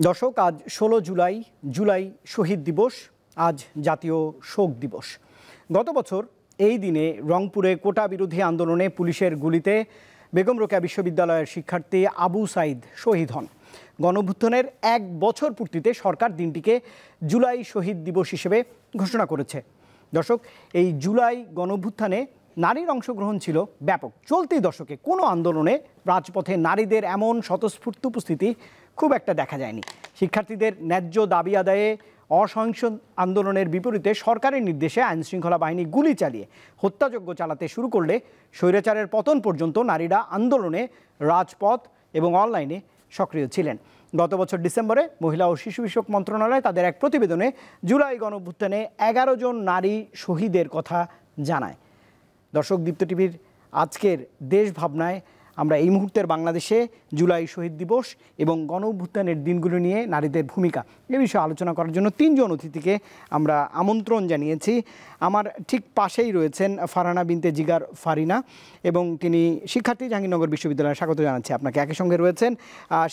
দর্শক, আজ 16 জুলাই জুলাই শহীদ দিবস। আজ জাতীয় শোক দিবস। গত বছর এই দিনে রংপুরে কোটা বিরোধী আন্দোলনে পুলিশের গুলিতে বেগম রোকেয়া বিশ্ববিদ্যালয়ের শিক্ষার্থী আবু সাইদ শহীদ হন। গণঅভ্যুত্থানের 1 বছর পূর্তিতে সরকার দিনটিকে জুলাই শহীদ দিবস হিসেবে ঘোষণা করেছে। দর্শক, এই জুলাই গণঅভ্যুত্থানে নারীর অংশগ্রহণ ছিল ব্যাপক। চলতি দশকে কোনো আন্দোলনে রাজপথে নারীদের এমন স্বতঃস্ফূর্ত উপস্থিতি খুব একটা দেখা যায়নি। শিক্ষার্থীদের ন্যায্য দাবি আদায়ে অসহিংস আন্দোলনের বিপরীতে সরকারের নির্দেশে আইনশৃঙ্খলা বাহিনী গুলি চালিয়ে হত্যাযজ্ঞ চালাতে শুরু করলে স্বৈরাচারের পতন পর্যন্ত নারীরা আন্দোলনে, রাজপথ এবং অনলাইনে সক্রিয় ছিলেন। গত বছর ডিসেম্বরে মহিলা ও শিশু বিষয়ক মন্ত্রণালয় তাদের এক প্রতিবেদনে জুলাই গণঅভ্যুত্থানে 11 জন নারী শহীদের কথা জানায়। দর্শক, দীপ্ত টিভির আজকের দেশ ভাবনায় আমরা এই মুহূর্তের বাংলাদেশে জুলাই শহীদ দিবস এবং গণঅভ্যুত্থানের দিনগুলো নিয়ে নারীদের ভূমিকা এ বিষয়ে আলোচনা করার জন্য 3 জন অতিথিকে আমরা আমন্ত্রণ জানিয়েছি। আমার ঠিক পাশেই রয়েছেন ফারহানা বিনতে জিগার ফারিনা, এবং তিনি শিক্ষার্থী, জাহাঙ্গীরনগর বিশ্ববিদ্যালয়ে। স্বাগত জানাচ্ছি আপনাকে। একই সঙ্গে রয়েছেন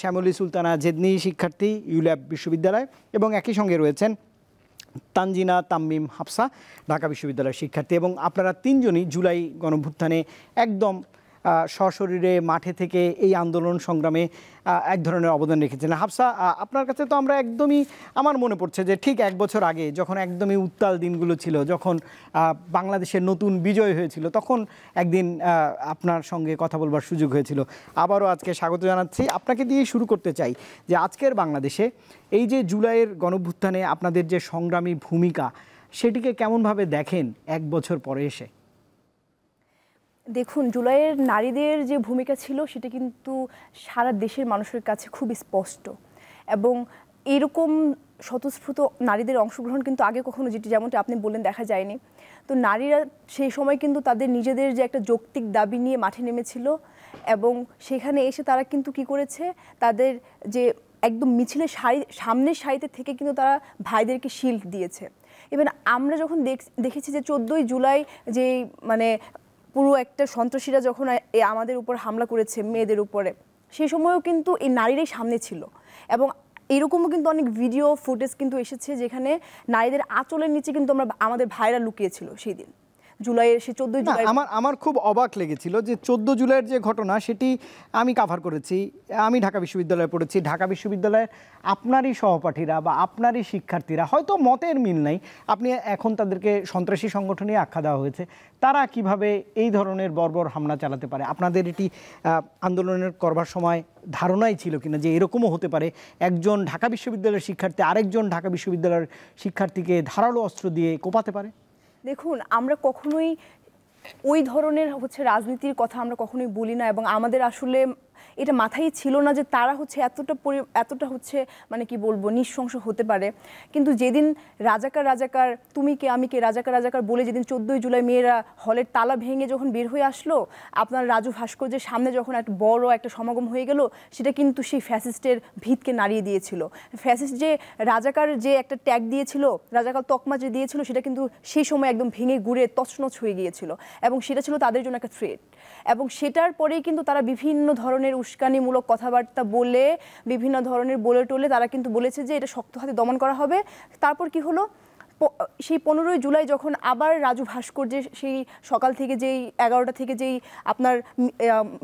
শ্যামলী সুলতানা জেদনি, শিক্ষার্থী, ইউল্যাব বিশ্ববিদ্যালয়, এবং একই সঙ্গে রয়েছেন তানজিনা তাম্মিম হাফসা, ঢাকা বিশ্ববিদ্যালয়ের শিক্ষার্থী। এবং আপনারা 3 জনই জুলাই গণঅভ্যুত্থানে একদম সশরীরে মাঠে থেকে এই আন্দোলন সংগ্রামে এক ধরনের অবদান রেখেছেন। হাফসা, আপনার কাছে তো আমরা একদমই, আমার মনে পড়ছে যে ঠিক 1 বছর আগে যখন একদমই উত্তাল দিনগুলো ছিল, যখন বাংলাদেশের নতুন বিজয় হয়েছিল, তখন একদিন আপনার সঙ্গে কথা বলবার সুযোগ হয়েছিল। আবারও আজকে স্বাগত জানাচ্ছি। আপনাকে দিয়ে শুরু করতে চাই যে আজকের বাংলাদেশে এই যে জুলাইয়ের গণঅভ্যুত্থানে আপনাদের যে সংগ্রামী ভূমিকা, সেটিকে কেমনভাবে দেখেন 1 বছর পরে এসে? দেখুন, জুলাইয়ের নারীদের যে ভূমিকা ছিল সেটা কিন্তু সারা দেশের মানুষের কাছে খুব স্পষ্ট, এবং এরকম স্বতঃস্ফূর্ত নারীদের অংশগ্রহণ কিন্তু আগে কখনো, যেমনটা আপনি বললেন, দেখা যায়নি। তো নারীরা সেই সময় কিন্তু তাদের নিজেদের যে একটা যৌক্তিক দাবি নিয়ে মাঠে নেমেছিল, এবং সেখানে এসে তারা কিন্তু কি করেছে, তাদের যে একদম মিছিলের সামনের সারিতে থেকে কিন্তু তারা ভাইদেরকে শিল্ড দিয়েছে। ইভেন আমরা যখন দেখেছি যে 14ই জুলাই যে পুরো একটা সন্ত্রাসীরা যখন আমাদের উপর হামলা করেছে মেয়েদের উপরে, সেই সময়ও কিন্তু এই নারীরাই সামনে ছিল। এবং এরকমও কিন্তু অনেক ভিডিও ফুটেজ কিন্তু এসেছে যেখানে নারীদের আঁচলের নিচে কিন্তু আমাদের ভাইরা লুকিয়েছিল সেই দিন জুলাইয়ের, সেই 14 জুলাই। আমার খুব অবাক লেগেছিল যে 14 জুলাইয়ের যে ঘটনা, সেটি আমি কাভার করেছি। আমি ঢাকা বিশ্ববিদ্যালয়ে পড়েছি। ঢাকা বিশ্ববিদ্যালয়ের আপনারই সহপাঠীরা বা আপনারই শিক্ষার্থীরা, হয়তো মতের মিল নাই, আপনি এখন তাদেরকে সন্ত্রাসী সংগঠনই আখ্যা দেওয়া হয়েছে, তারা কিভাবে এই ধরনের বর্বর হামলা চালাতে পারে? আপনাদের এটি আন্দোলনের করবার সময় ধারণাই ছিল কিনা যে এরকমও হতে পারে একজন ঢাকা বিশ্ববিদ্যালয়ের শিক্ষার্থী আরেকজন ঢাকা বিশ্ববিদ্যালয়ের শিক্ষার্থীকে ধারালো অস্ত্র দিয়ে কোপাতে পারে? দেখুন, আমরা কখনোই ওই ধরনের রাজনীতির কথা আমরা কখনোই বলি না, এবং আমাদের আসলে এটা মাথায় ছিল না যে তারা এতটা কি বলবো, নৃশংস হতে পারে। কিন্তু যেদিন রাজাকার তুমি কে আমি কে রাজাকার বলে যেদিন 14ই জুলাই মেয়েরা হলের তালা ভেঙে যখন বের হয়ে আসলো, আপনার রাজু ভাস্কর্যের সামনে যখন একটা বড় একটা সমাগম হয়ে গেল, সেটা কিন্তু সেই ফ্যাসিস্টের ভিতকে নাড়িয়ে দিয়েছিল। ফ্যাসিস্ট যে রাজাকার যে একটা ট্যাগ দিয়েছিল, রাজাকার তকমা যে দিয়েছিল, সেটা কিন্তু সেই সময় একদম ভেঙে গুড়ে তছনছ হয়ে গিয়েছিল, এবং সেটা ছিল তাদের জন্য একটা থ্রেট। এবং সেটার পরেই কিন্তু তারা বিভিন্ন ধরনের উস্কানিমূলক কথাবার্তা বলে, বিভিন্ন ধরনের বলে টলে তারা কিন্তু বলেছে যে এটা শক্ত হাতে দমন করা হবে। তারপর কি হলো, সেই 15ই জুলাই যখন আবার রাজু ভাস্কর্যে সেই সকাল থেকে যেই 11টা থেকে যেই আপনার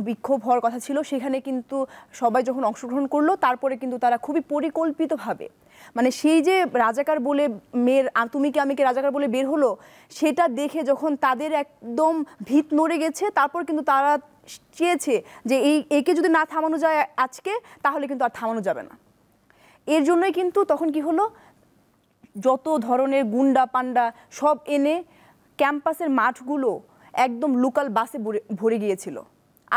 বিক্ষোভ হওয়ার কথা ছিল, সেখানে কিন্তু সবাই যখন অংশগ্রহণ করলো, তারপরে কিন্তু তারা খুবই পরিকল্পিতভাবে সেই যে রাজাকার বলে মেয়ের তুমি কি আমি কে রাজাকার বলে বের হলো, সেটা দেখে যখন তাদের একদম ভিত নড়ে গেছে, তারপর কিন্তু তারা চেয়েছে যে একে যদি না থামানো যায় আজকে, তাহলে কিন্তু আর থামানো যাবে না। এর জন্যই কিন্তু তখন কি হলো, যত ধরনের গুন্ডা পান্ডা সব এনে ক্যাম্পাসের মাঠগুলো একদম লোকাল বাসে ভরে গিয়েছিল।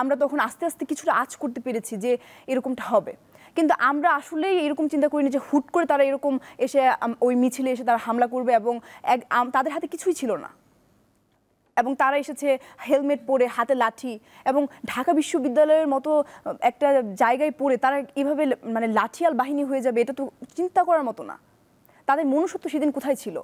আমরা তখন আস্তে আস্তে কিছুটা আঁচ করতে পেরেছি যে এরকমটা হবে, কিন্তু আমরা আসলেই এরকম চিন্তা করিনি যে হুট করে তারা এরকম এসে ওই মিছিলে এসে তারা হামলা করবে, এবং তাদের হাতে কিছুই ছিল না, এবং তারা এসেছে হেলমেট পরে, হাতে লাঠি, এবং ঢাকা বিশ্ববিদ্যালয়ের মতো একটা জায়গায় পড়ে তারা এভাবে লাঠিয়াল বাহিনী হয়ে যাবে, এটা তো চিন্তা করার মতো না। তাদের মনুষ্যত্ব সেদিন কোথায় ছিল?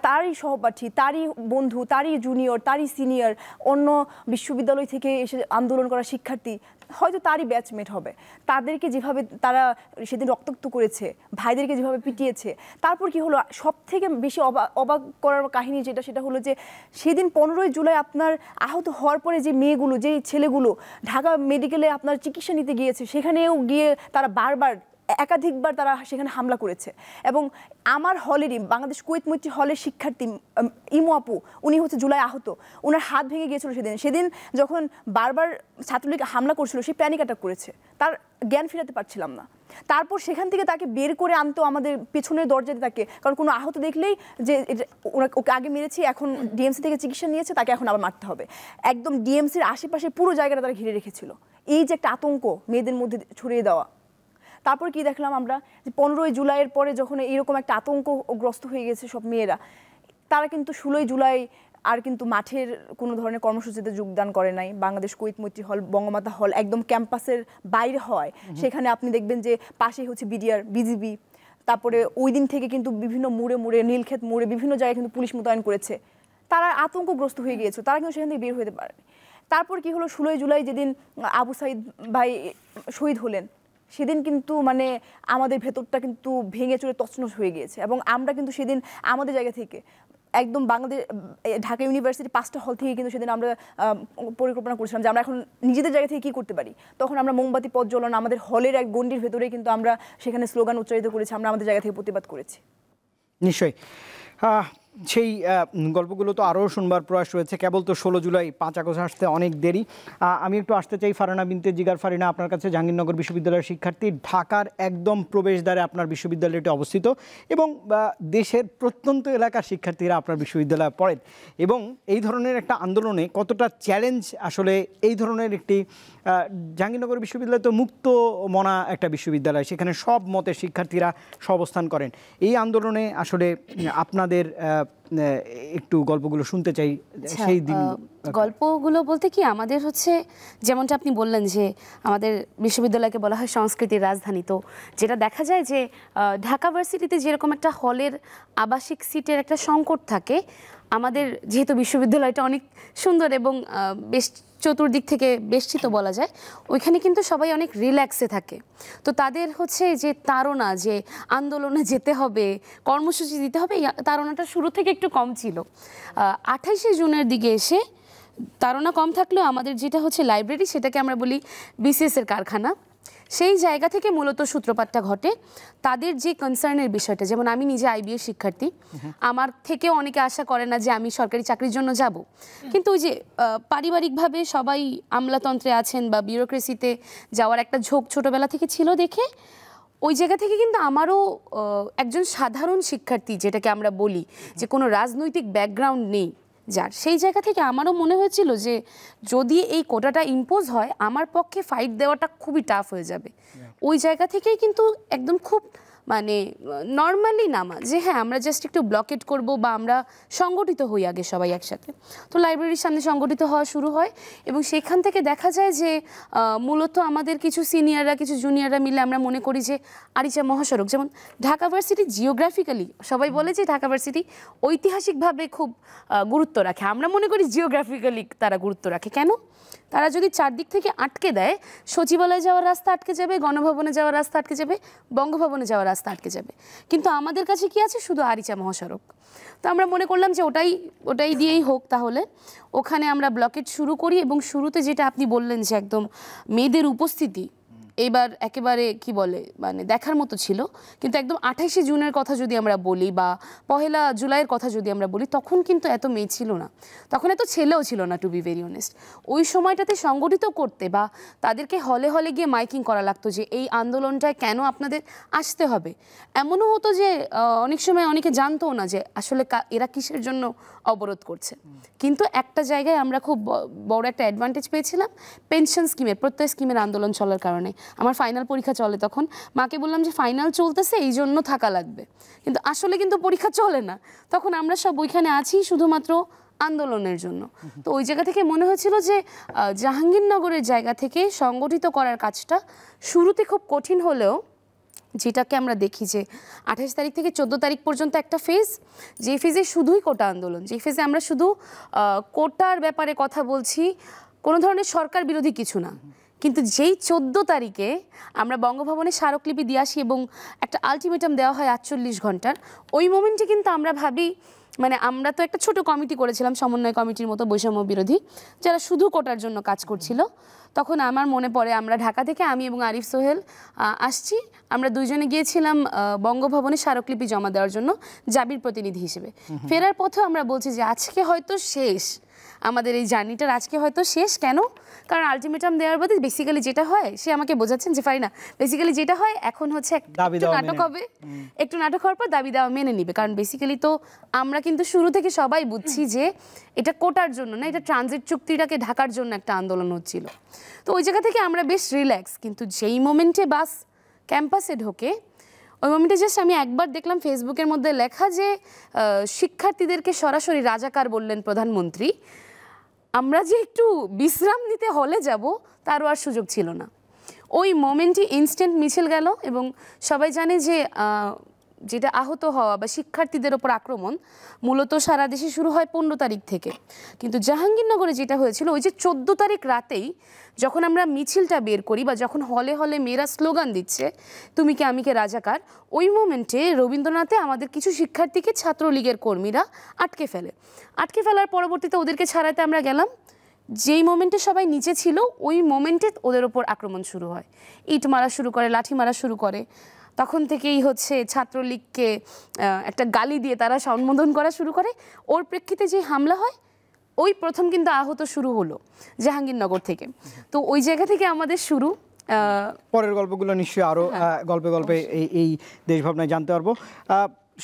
তারই সহপাঠী, তারই বন্ধু, তারই জুনিয়র, তারই সিনিয়র, অন্য বিশ্ববিদ্যালয় থেকে এসে আন্দোলন করা শিক্ষার্থী, হয়তো তারই ব্যাচমেট হবে, তাদেরকে যেভাবে তারা সেদিন রক্তাক্ত করেছে, ভাইদেরকে যেভাবে পিটিয়েছে, তারপর কি হলো সব থেকে বেশি অবাক করার কাহিনী সেটা হলো যে সেদিন 15ই জুলাই আপনার আহত হওয়ার পরে যে মেয়েগুলো, যে ছেলেগুলো ঢাকা মেডিকেলে আপনার চিকিৎসা নিতে গিয়েছে, সেখানেও গিয়ে তারা বারবার একাধিকবার তারা সেখানে হামলা করেছে। এবং আমার হলেরই বাংলাদেশ কুয়েত মৈত্রী হলের শিক্ষার্থী ইমু আপু, উনি হচ্ছে জুলাই আহত, ওনার হাত ভেঙে গিয়েছিল সেদিন যখন বারবার ছাত্রলীগ হামলা করছিল, সে প্যানিক অ্যাটাক করেছে, তার জ্ঞান ফেরাতে পারছিলাম না। তারপর সেখান থেকে তাকে বের করে আনতো আমাদের পেছনের দরজাতে তাকে, কারণ কোনো আহত দেখলেই যে ওকে আগে মেরেছি, এখন ডিএমসি থেকে চিকিৎসা নিয়েছে, তাকে এখন আবার মারতে হবে। একদম ডিএমসির আশেপাশে পুরো জায়গাটা তারা ঘিরে রেখেছিল। এই যে একটা আতঙ্ক মেয়েদের মধ্যে ছড়িয়ে দেওয়া। তারপর কি দেখলাম আমরা যে 15ই জুলাইয়ের পরে যখন এরকম একটা আতঙ্কগ্রস্ত হয়ে গেছে সব মেয়েরা, তারা কিন্তু 16ই জুলাই আর কিন্তু মাঠের কোনো ধরনের কর্মসূচিতে যোগদান করে নাই। বাংলাদেশ কুয়েত মৈত্রী হল, বঙ্গমাতা হল একদম ক্যাম্পাসের বাইরে হয়, সেখানে আপনি দেখবেন যে পাশেই হচ্ছে বিডিআর, বিজিবি। তারপরে ওই দিন থেকে কিন্তু বিভিন্ন মোড়ে নীলক্ষেত মোড়ে বিভিন্ন জায়গায় কিন্তু পুলিশ মোতায়েন করেছে। তারা আতঙ্কগ্রস্ত হয়ে গিয়েছে, তারা কিন্তু সেখান থেকে বের হতে পারেনি। তারপর কি হলো, 16ই জুলাই যেদিন আবু সাইদ ভাই শহীদ হলেন, সেদিন কিন্তু মানে আমাদের ভেতরটা কিন্তু ভেঙে চুরে তছনছ হয়ে গিয়েছে। এবং আমরা কিন্তু সেদিন আমাদের জায়গা থেকে একদম বাংলাদেশ ঢাকা ইউনিভার্সিটি 5টা হল থেকে কিন্তু সেদিন আমরা পরিকল্পনা করেছিলাম যে আমরা এখন নিজেদের জায়গা থেকে কী করতে পারি। তখন আমরা মোমবাতি প্রজ্বলন আমাদের হলের এক গণ্ডির ভেতরে কিন্তু আমরা সেখানে স্লোগান উচ্চারিত করেছি, আমরা আমাদের জায়গা থেকে প্রতিবাদ করেছি। নিশ্চয়ই সেই গল্পগুলো তো আরও শুনবার প্রয়াস রয়েছে। কেবল তো 16 জুলাই, 5 আগস্ট আসতে অনেক দেরি। আমি একটু আসতে চাই ফারহানা বিনতে জিগার ফারিনা আপনার কাছে। জাহাঙ্গীরনগর বিশ্ববিদ্যালয়ের শিক্ষার্থী, ঢাকার একদম প্রবেশদ্বারে আপনার বিশ্ববিদ্যালয়টি অবস্থিত এবং দেশের প্রত্যন্ত এলাকার শিক্ষার্থীরা আপনার বিশ্ববিদ্যালয়ে পড়েন, এবং এই ধরনের একটা আন্দোলনে কতটা চ্যালেঞ্জ আসলে এই ধরনের একটি জাহাঙ্গীরনগর বিশ্ববিদ্যালয় তো মুক্ত মনা একটা বিশ্ববিদ্যালয়, সেখানে সব মতের শিক্ষার্থীরা সহাবস্থান করেন। এই আন্দোলনে আসলে আপনাদের একটু গল্পগুলো শুনতে চাই সেই দিন। গল্পগুলো বলতে কি, আমাদের হচ্ছে যেমনটা আপনি বললেন যে আমাদের বিশ্ববিদ্যালয়কে বলা হয় সংস্কৃতির রাজধানী, তো যেটা দেখা যায় যে ঢাকা ভার্সিটিতে যেরকম একটা হলের আবাসিক সিটের একটা সংকট থাকে, আমাদের যেহেতু বিশ্ববিদ্যালয়টা অনেক সুন্দর এবং বেশ চতুর্দিক থেকে বেষ্টিত বলা যায়, ওইখানে কিন্তু সবাই অনেক রিল্যাক্সে থাকে। তো তাদের হচ্ছে যে তাড়না, যে আন্দোলনে যেতে হবে, কর্মসূচি দিতে হবে, এই তাড়নাটা শুরু থেকে একটু কম ছিল। 28শে জুনের দিকে এসে তাড়না কম থাকলেও আমাদের যেটা হচ্ছে লাইব্রেরি, সেটাকে আমরা বলি বিসিএস-এর কারখানা, সেই জায়গা থেকে মূলত সূত্রপাতটা ঘটে। তাদের যে কনসার্নের বিষয়টা, যেমন আমি নিজে আইবিএ শিক্ষার্থী, আমার থেকেও অনেকে আশা করে না যে আমি সরকারি চাকরির জন্য যাব, কিন্তু ওই যে পারিবারিকভাবে সবাই আমলাতন্ত্রে আছেন বা বিউরোক্রেসিতে যাওয়ার একটা ঝোঁক ছোটবেলা থেকে ছিল দেখে ওই জায়গা থেকে কিন্তু আমারও একজন সাধারণ শিক্ষার্থী, যেটাকে আমরা বলি যে কোনো রাজনৈতিক ব্যাকগ্রাউন্ড নেই যার, সেই জায়গা থেকে আমারও মনে হয়েছিল যে যদি এই কোটাটা ইম্পোজ হয় আমার পক্ষে ফাইট দেওয়াটা খুবই টাফ হয়ে যাবে। ওই জায়গা থেকেই কিন্তু একদম খুব মানে নর্মালি নামা যে হ্যাঁ আমরা জাস্ট একটু ব্লকেট করব বা আমরা সংগঠিত হই আগে সবাই একসাথে। তো লাইব্রেরির সামনে সংগঠিত হওয়া শুরু হয় এবং সেখান থেকে দেখা যায় যে মূলত আমাদের কিছু সিনিয়ররা কিছু জুনিয়ররা মিলে আমরা মনে করি যে আরিচা মহাসড়ক, যেমন ঢাকা ভার্সিটি জিওগ্রাফিক্যালি সবাই বলে যে ঢাকা ভার্সিটি ঐতিহাসিকভাবে খুব গুরুত্ব রাখে, আমরা মনে করি জিওগ্রাফিক্যালি তারা গুরুত্ব রাখে। কেন? তারা যদি চারদিক থেকে আটকে দেয়, সচিবালয়ে যাওয়ার রাস্তা আটকে যাবে, গণভবনে যাওয়ার রাস্তা আটকে যাবে, বঙ্গভবনে যাওয়ার রাস্তা আটকে যাবে, কিন্তু আমাদের কাছে কি আছে? শুধু আরিচা মহাসড়ক। তো আমরা মনে করলাম যে ওটাই দিয়েই হোক, তাহলে ওখানে আমরা ব্লকেট শুরু করি। এবং শুরুতে যেটা আপনি বললেন যে একদম মেয়েদের উপস্থিতি এইবার একেবারে কি বলে মানে দেখার মতো ছিল, কিন্তু একদম 28শে জুনের কথা যদি আমরা বলি বা 1 জুলাইয়ের কথা যদি আমরা বলি, তখন কিন্তু এত মেয়ে ছিল না, তখন এত ছেলেও ছিল না, টু বি ভেরি অনেস্ট। ওই সময়টাতে সংগঠিত করতে বা তাদেরকে হলে হলে গিয়ে মাইকিং করা লাগতো যে এই আন্দোলনটায় কেন আপনাদের আসতে হবে। এমনও হতো যে অনেক সময় অনেকে জানতও না যে আসলে এরা কিসের জন্য অবরোধ করছে। কিন্তু একটা জায়গায় আমরা খুব বড় একটা অ্যাডভান্টেজ পেয়েছিলাম, পেনশন স্কিমের, প্রত্যয় স্কিমের আন্দোলন চলার কারণে। আমার ফাইনাল পরীক্ষা চলে, তখন মাকে বললাম যে ফাইনাল চলতেছে এই জন্য থাকা লাগবে, কিন্তু আসলে কিন্তু পরীক্ষা চলে না, তখন আমরা সব ওইখানে আছি শুধুমাত্র আন্দোলনের জন্য। তো ওই জায়গা থেকে মনে হয়েছিল যে জাহাঙ্গীরনগরের জায়গা থেকে সংগঠিত করার কাজটা শুরুতে খুব কঠিন হলেও, যেটাকে আমরা দেখি যে 28 তারিখ থেকে 14 তারিখ পর্যন্ত একটা ফেজ, যে ফেজে শুধুই কোটা আন্দোলন, যে ফেজে আমরা শুধু কোটার ব্যাপারে কথা বলছি, কোনো ধরনের সরকার বিরোধী কিছু না, কিন্তু যেই 14 তারিখে আমরা বঙ্গভবনে স্মারকলিপি দিয়ে আসি এবং একটা আলটিমেটাম দেওয়া হয় 48 ঘন্টার, ওই মোমেন্টে কিন্তু আমরা ভাবি, মানে আমরা তো একটা ছোট কমিটি করেছিলাম, সমন্বয় কমিটির মতো বৈষম্য বিরোধী, যারা শুধু কোটার জন্য কাজ করছিল। তখন আমার মনে পড়ে আমরা ঢাকা থেকে, আমি এবং আরিফ সোহেল আসছি, আমরা দুইজনে গিয়েছিলাম বঙ্গভবনে স্মারকলিপি জমা দেওয়ার জন্য জাবির প্রতিনিধি হিসেবে। ফেরার পথে আমরা বলছি যে আজকে হয়তো শেষ, আমাদের এই জার্নিটার আজকে হয়তো শেষ। কেন? কারণ আলটিমেটাম দেওয়ার বাদে বেসিক্যালি যেটা হয়, সে আমাকে বোঝাচ্ছেন যে ফারিনা, বেসিক্যালি যেটা হয় এখন হচ্ছে একটু নাটক হবে, একটু নাটক হওয়ার পর দাবি দেওয়া মেনে নিবে। কারণ বেসিক্যালি তো আমরা কিন্তু শুরু থেকে সবাই বুঝছি যে এটা কোটার জন্য না, এটা ট্রানজিট চুক্তিটাকে ঢাকার জন্য একটা আন্দোলন হচ্ছিল। তো ওই জায়গা থেকে আমরা বেশ রিল্যাক্স। কিন্তু যেই মোমেন্টে বাস ক্যাম্পাসে ঢোকে, ওই মোমেন্টে জাস্ট আমি একবার দেখলাম ফেসবুকের মধ্যে লেখা যে শিক্ষার্থীদেরকে সরাসরি রাজাকার বললেন প্রধানমন্ত্রী। আমরা যে একটু বিশ্রাম নিতে হলে যাব, তারও আর সুযোগ ছিল না। ওই মোমেন্টই ইনস্ট্যান্ট মিছিল গেল এবং সবাই জানে যে যেটা আহত হওয়া বা শিক্ষার্থীদের ওপর আক্রমণ মূলত সারা দেশে শুরু হয় 15 তারিখ থেকে। কিন্তু জাহাঙ্গীরনগরে যেটা হয়েছিল, ওই যে 14 তারিখ রাতেই যখন আমরা মিছিলটা বের করি বা যখন হলে হলে মেয়েরা স্লোগান দিচ্ছে তুমি কে আমি কে রাজাকার, ওই মোমেন্টে রবীন্দ্রনাথে আমাদের কিছু শিক্ষার্থীকে ছাত্রলীগের কর্মীরা আটকে ফেলার পরবর্তীতে ওদেরকে ছাড়াতে আমরা গেলাম। যেই মোমেন্টে সবাই নিচে ছিল, ওই মোমেন্টে ওদের ওপর আক্রমণ শুরু হয়, ইট মারা শুরু করে, লাঠি মারা শুরু করে। তখন থেকেই হচ্ছে ছাত্রলীগকে একটা গালি দিয়ে তারা সম্বোধন করা শুরু করে। ওর প্রেক্ষিতে যে হামলা হয়, ওই প্রথম কিন্তু আহত শুরু হলো জাহাঙ্গীরনগর থেকে। তো ওই জায়গা থেকে আমাদের শুরু। পরের গল্পগুলো নিশ্চয়ই আরও গল্পে গল্পে এই দেশভাবনায় জানতে পারবো।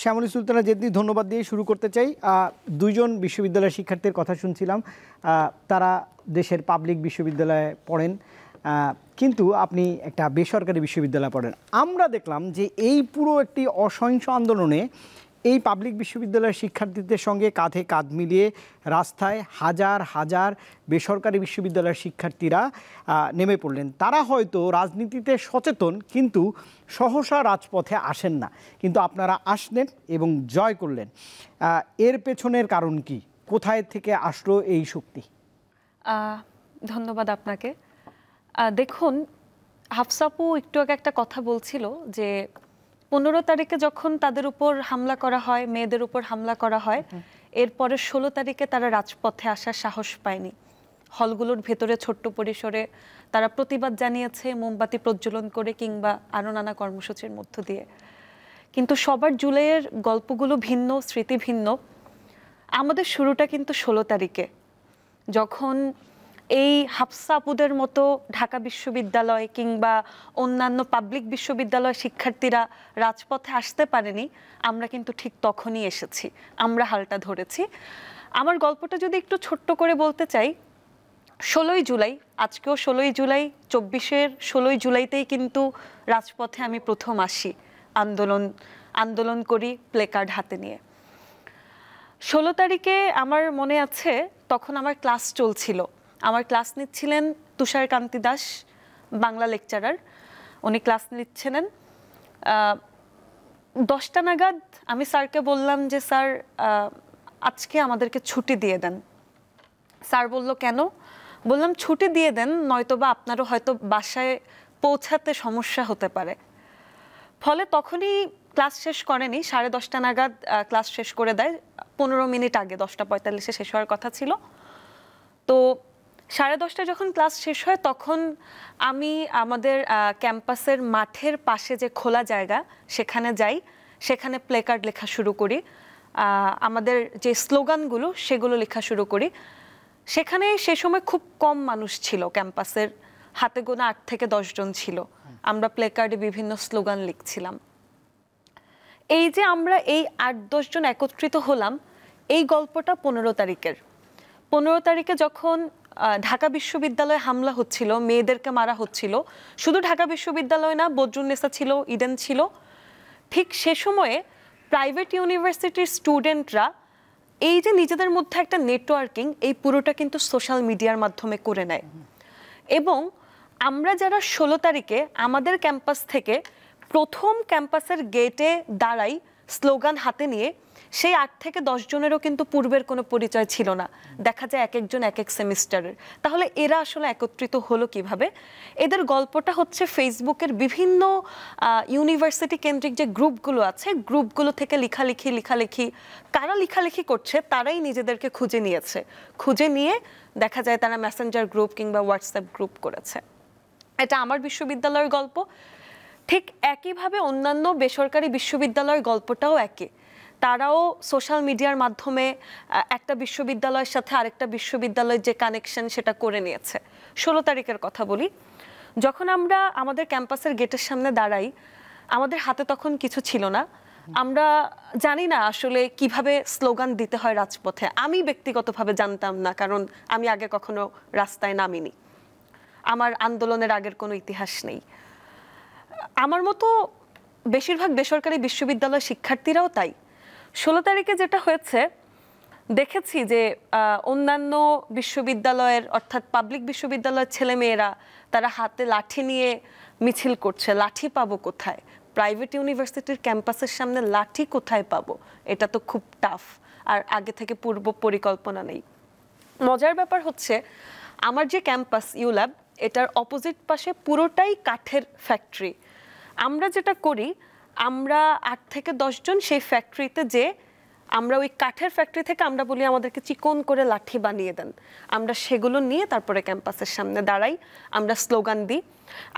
শ্যামলী সুলতানা জেদ্দি, ধন্যবাদ দিয়ে শুরু করতে চাই। দুইজন বিশ্ববিদ্যালয়ের শিক্ষার্থীর কথা শুনছিলাম, তারা দেশের পাবলিক বিশ্ববিদ্যালয়ে পড়েন, কিন্তু আপনি একটা বেসরকারি বিশ্ববিদ্যালয়ে পড়েন। আমরা দেখলাম যে এই পুরো একটি অসহিংস আন্দোলনে এই পাবলিক বিশ্ববিদ্যালয়ের শিক্ষার্থীদের সঙ্গে কাঁধে কাঁধ মিলিয়ে রাস্তায় হাজার হাজার বেসরকারি বিশ্ববিদ্যালয়ের শিক্ষার্থীরা নেমে পড়লেন। তারা হয়তো রাজনীতিতে সচেতন, কিন্তু সহসা রাজপথে আসেন না, কিন্তু আপনারা আসলেন এবং জয় করলেন। এর পেছনের কারণ কি? কোথায় থেকে আসলো এই শক্তি? ধন্যবাদ আপনাকে। দেখুন, হাফসাপু একটু আগে একটা কথা বলছিল যে 15 তারিখে যখন তাদের উপর হামলা করা হয়, মেয়েদের উপর হামলা করা হয়, এরপরে 16 তারিখে তারা রাজপথে আসার সাহস পায়নি। হলগুলোর ভেতরে ছোট্ট পরিসরে তারা প্রতিবাদ জানিয়েছে, মোমবাতি প্রজ্বলন করে কিংবা আরও নানা কর্মসূচির মধ্য দিয়ে। কিন্তু সবার জুলাইয়ের গল্পগুলো ভিন্ন, স্মৃতি ভিন্ন। আমাদের শুরুটা কিন্তু 16 তারিখে, যখন এই হাফসা আপুদের মতো ঢাকা বিশ্ববিদ্যালয় কিংবা অন্যান্য পাবলিক বিশ্ববিদ্যালয় শিক্ষার্থীরা রাজপথে আসতে পারেনি, আমরা কিন্তু ঠিক তখনই এসেছি, আমরা হালটা ধরেছি। আমার গল্পটা যদি একটু ছোট্ট করে বলতে চাই, 16ই জুলাই, আজকেও 16ই জুলাই, 24-এর 16ই জুলাইতেই কিন্তু রাজপথে আমি প্রথম আসি, আন্দোলন করি প্লেকার্ড হাতে নিয়ে। 16 তারিখে আমার মনে আছে, তখন আমার ক্লাস চলছিল। আমার ক্লাস নিচ্ছিলেন তুষারকান্তি দাস, বাংলা লেকচারার। উনি ক্লাস নিচ্ছিলেন। 10টা নাগাদ আমি স্যারকে বললাম যে স্যার আজকে আমাদেরকে ছুটি দিয়ে দেন। স্যার বলল কেন? বললাম ছুটি দিয়ে দেন, নয়তোবা আপনারও হয়তো বাসায় পৌঁছাতে সমস্যা হতে পারে। ফলে তখনই ক্লাস শেষ করেনি, 10:30 নাগাদ ক্লাস শেষ করে দেয়। 15 মিনিট আগে, 10:45-এ শেষ হওয়ার কথা ছিল। তো 10:30 যখন ক্লাস শেষ হয়, তখন আমি আমাদের ক্যাম্পাসের মাঠের পাশে যে খোলা জায়গা, সেখানে যাই, সেখানে প্লেকার্ড লেখা শুরু করি, আমাদের যে স্লোগানগুলো সেগুলো লেখা শুরু করি। সেখানে সে সময় খুব কম মানুষ ছিল, ক্যাম্পাসের হাতে গোনা 8 থেকে 10 জন ছিল। আমরা প্লেকার্ডে বিভিন্ন স্লোগান লিখছিলাম। এই যে আমরা এই 8-10 জন একত্রিত হলাম, এই গল্পটা 15 তারিখের। 15 তারিখে যখন ঢাকা বিশ্ববিদ্যালয়ে হামলা হচ্ছিল, মেয়েদেরকে মারা হচ্ছিল, শুধু ঢাকা বিশ্ববিদ্যালয় না, বদরুন্নেসা ছিল, ইডেন ছিল, ঠিক সে সময়ে প্রাইভেট ইউনিভার্সিটির স্টুডেন্টরা এই যে নিজেদের মধ্যে একটা নেটওয়ার্কিং, এই পুরোটা কিন্তু সোশ্যাল মিডিয়ার মাধ্যমে করে নেয়। এবং আমরা যারা 16 তারিখে আমাদের ক্যাম্পাস থেকে প্রথম ক্যাম্পাসের গেটে দাঁড়াই স্লোগান হাতে নিয়ে, সেই 8 থেকে 10 জনেরও কিন্তু পূর্বের কোনো পরিচয় ছিল না, দেখা যায় এক একজন এক এক সেমিস্টারের। তাহলে এরা আসলে একত্রিত হলো কিভাবে? এদের গল্পটা হচ্ছে ফেসবুকের বিভিন্ন ইউনিভার্সিটি কেন্দ্রিক যে গ্রুপগুলো আছে, গ্রুপগুলো থেকে লেখালেখি কারা লেখালেখি করছে তারাই নিজেদেরকে খুঁজে নিয়েছে, খুঁজে নিয়ে দেখা যায় তারা মেসেঞ্জার গ্রুপ কিংবা হোয়াটসঅ্যাপ গ্রুপ করেছে। এটা আমার বিশ্ববিদ্যালয়ের গল্প। ঠিক একইভাবে অন্যান্য বেসরকারি বিশ্ববিদ্যালয়ের গল্পটাও একই। তারাও সোশ্যাল মিডিয়ার মাধ্যমে একটা বিশ্ববিদ্যালয়ের সাথে আরেকটা বিশ্ববিদ্যালয়ের যে কানেকশন সেটা করে নিয়েছে। 16 তারিখের কথা বলি, যখন আমরা আমাদের ক্যাম্পাসের গেটের সামনে দাঁড়াই, আমাদের হাতে তখন কিছু ছিল না, আমরা জানি না আসলে কিভাবে স্লোগান দিতে হয় রাজপথে। আমি ব্যক্তিগতভাবে জানতাম না, কারণ আমি আগে কখনো রাস্তায় নামিনি, আমার আন্দোলনের আগের কোনো ইতিহাস নেই। আমার মতো বেশিরভাগ বেসরকারি বিশ্ববিদ্যালয়ের শিক্ষার্থীরাও তাই। 16 তারিখে যেটা হয়েছে দেখেছি যে অন্যান্য বিশ্ববিদ্যালয়ের অর্থাৎ পাবলিক বিশ্ববিদ্যালয়ের ছেলেমেয়েরা তারা হাতে লাঠি নিয়ে মিছিল করছে। লাঠি পাবো কোথায়? প্রাইভেট ইউনিভার্সিটির ক্যাম্পাসের সামনে লাঠি কোথায় পাবো? এটা তো খুব টাফ, আর আগে থেকে পূর্ব পরিকল্পনা নেই। মজার ব্যাপার হচ্ছে আমার যে ক্যাম্পাস ইউল্যাব, এটার অপোজিট পাশে পুরোটাই কাঠের ফ্যাক্টরি। আমরা যেটা করি, আমরা 8 থেকে 10 জন সেই ফ্যাক্টরিতে যে আমরা ওই কাঠের ফ্যাক্টরি থেকে আমরা বলি আমাদেরকে চিকন করে লাঠি বানিয়ে দেন, আমরা সেগুলো নিয়ে তারপরে ক্যাম্পাসের সামনে দাঁড়াই, আমরা স্লোগান দিই।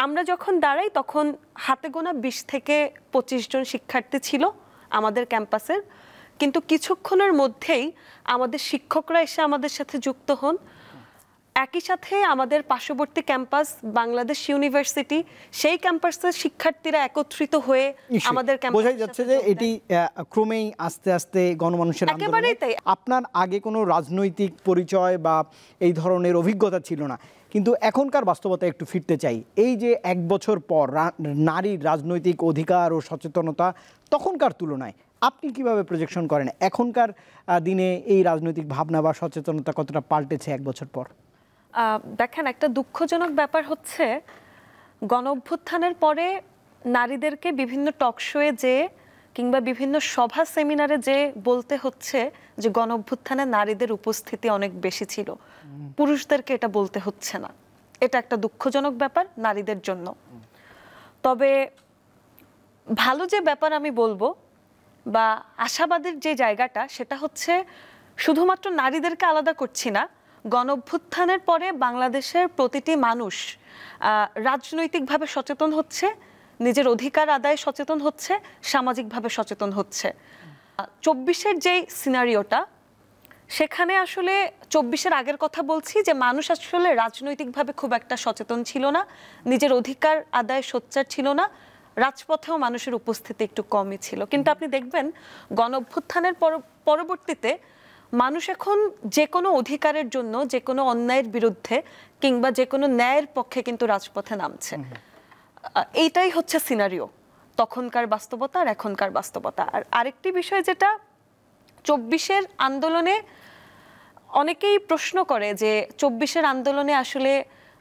আমরা যখন দাঁড়াই তখন হাতে গোনা 20 থেকে 25 জন শিক্ষার্থী ছিল আমাদের ক্যাম্পাসের, কিন্তু কিছুক্ষণের মধ্যেই আমাদের শিক্ষকরা এসে আমাদের সাথে যুক্ত হন। একই সাথে আমাদের পার্শ্ববর্তী ক্যাম্পাস বাংলাদেশ ইউনিভার্সিটি, সেই ক্যাম্পাসের শিক্ষার্থীরা একত্রিত হয়ে আমাদের ক্যাম্পাসে বোঝাই যাচ্ছে যে এটি ক্রমেই আস্তে আস্তে গণমানুষের আন্দোলনে। আপনার আগে কোনো রাজনৈতিক পরিচয় বা এই ধরনের অভিজ্ঞতা ছিল না, কিন্তু এখনকার বাস্তবতা একটু ফিরতে চাই। এই যে 1 বছর পর নারীর রাজনৈতিক অধিকার ও সচেতনতা তখনকার তুলনায় আপনি কিভাবে প্রজেকশন করেন? এখনকার দিনে এই রাজনৈতিক ভাবনা বা সচেতনতা কতটা পাল্টেছে 1 বছর পর? দেখেন, একটা দুঃখজনক ব্যাপার হচ্ছে গণঅভ্যুত্থানের পরে নারীদেরকে বিভিন্ন টক শোয়ে যে কিংবা বিভিন্ন সভা সেমিনারে যে বলতে হচ্ছে যে গণঅভ্যুত্থানে নারীদের উপস্থিতি অনেক বেশি ছিল, পুরুষদেরকে এটা বলতে হচ্ছে না। এটা একটা দুঃখজনক ব্যাপার নারীদের জন্য। তবে ভালো যে ব্যাপার আমি বলবো বা আশাবাদের যে জায়গাটা, সেটা হচ্ছে শুধুমাত্র নারীদেরকে আলাদা করছি না, গণঅভ্যুত্থানের পরে বাংলাদেশের প্রতিটি মানুষ রাজনৈতিকভাবে সচেতন হচ্ছে, নিজের অধিকার আদায়ে সচেতন হচ্ছে, সামাজিকভাবে সচেতন হচ্ছে। 24-এর যে সিনারিওটা, সেখানে আসলে 24-এর আগের কথা বলছি, যে মানুষ আসলে রাজনৈতিকভাবে খুব একটা সচেতন ছিল না, নিজের অধিকার আদায়ে সোচ্চার ছিল না, রাজপথেও মানুষের উপস্থিতি একটু কমই ছিল। কিন্তু আপনি দেখবেন গণঅভ্যুত্থানের পরবর্তীতে মানুষ এখন যে কোনো অধিকারের জন্য, যে কোনো অন্যায়ের বিরুদ্ধে কিংবা যে কোনো ন্যায়ের পক্ষে কিন্তু রাজপথে নামছে। এইটাই হচ্ছে সিনারিও, তখনকার বাস্তবতা আর এখনকার বাস্তবতা। আর আরেকটি বিষয় যেটা 24-এর আন্দোলনে অনেকেই প্রশ্ন করে যে 24-এর আন্দোলনে আসলে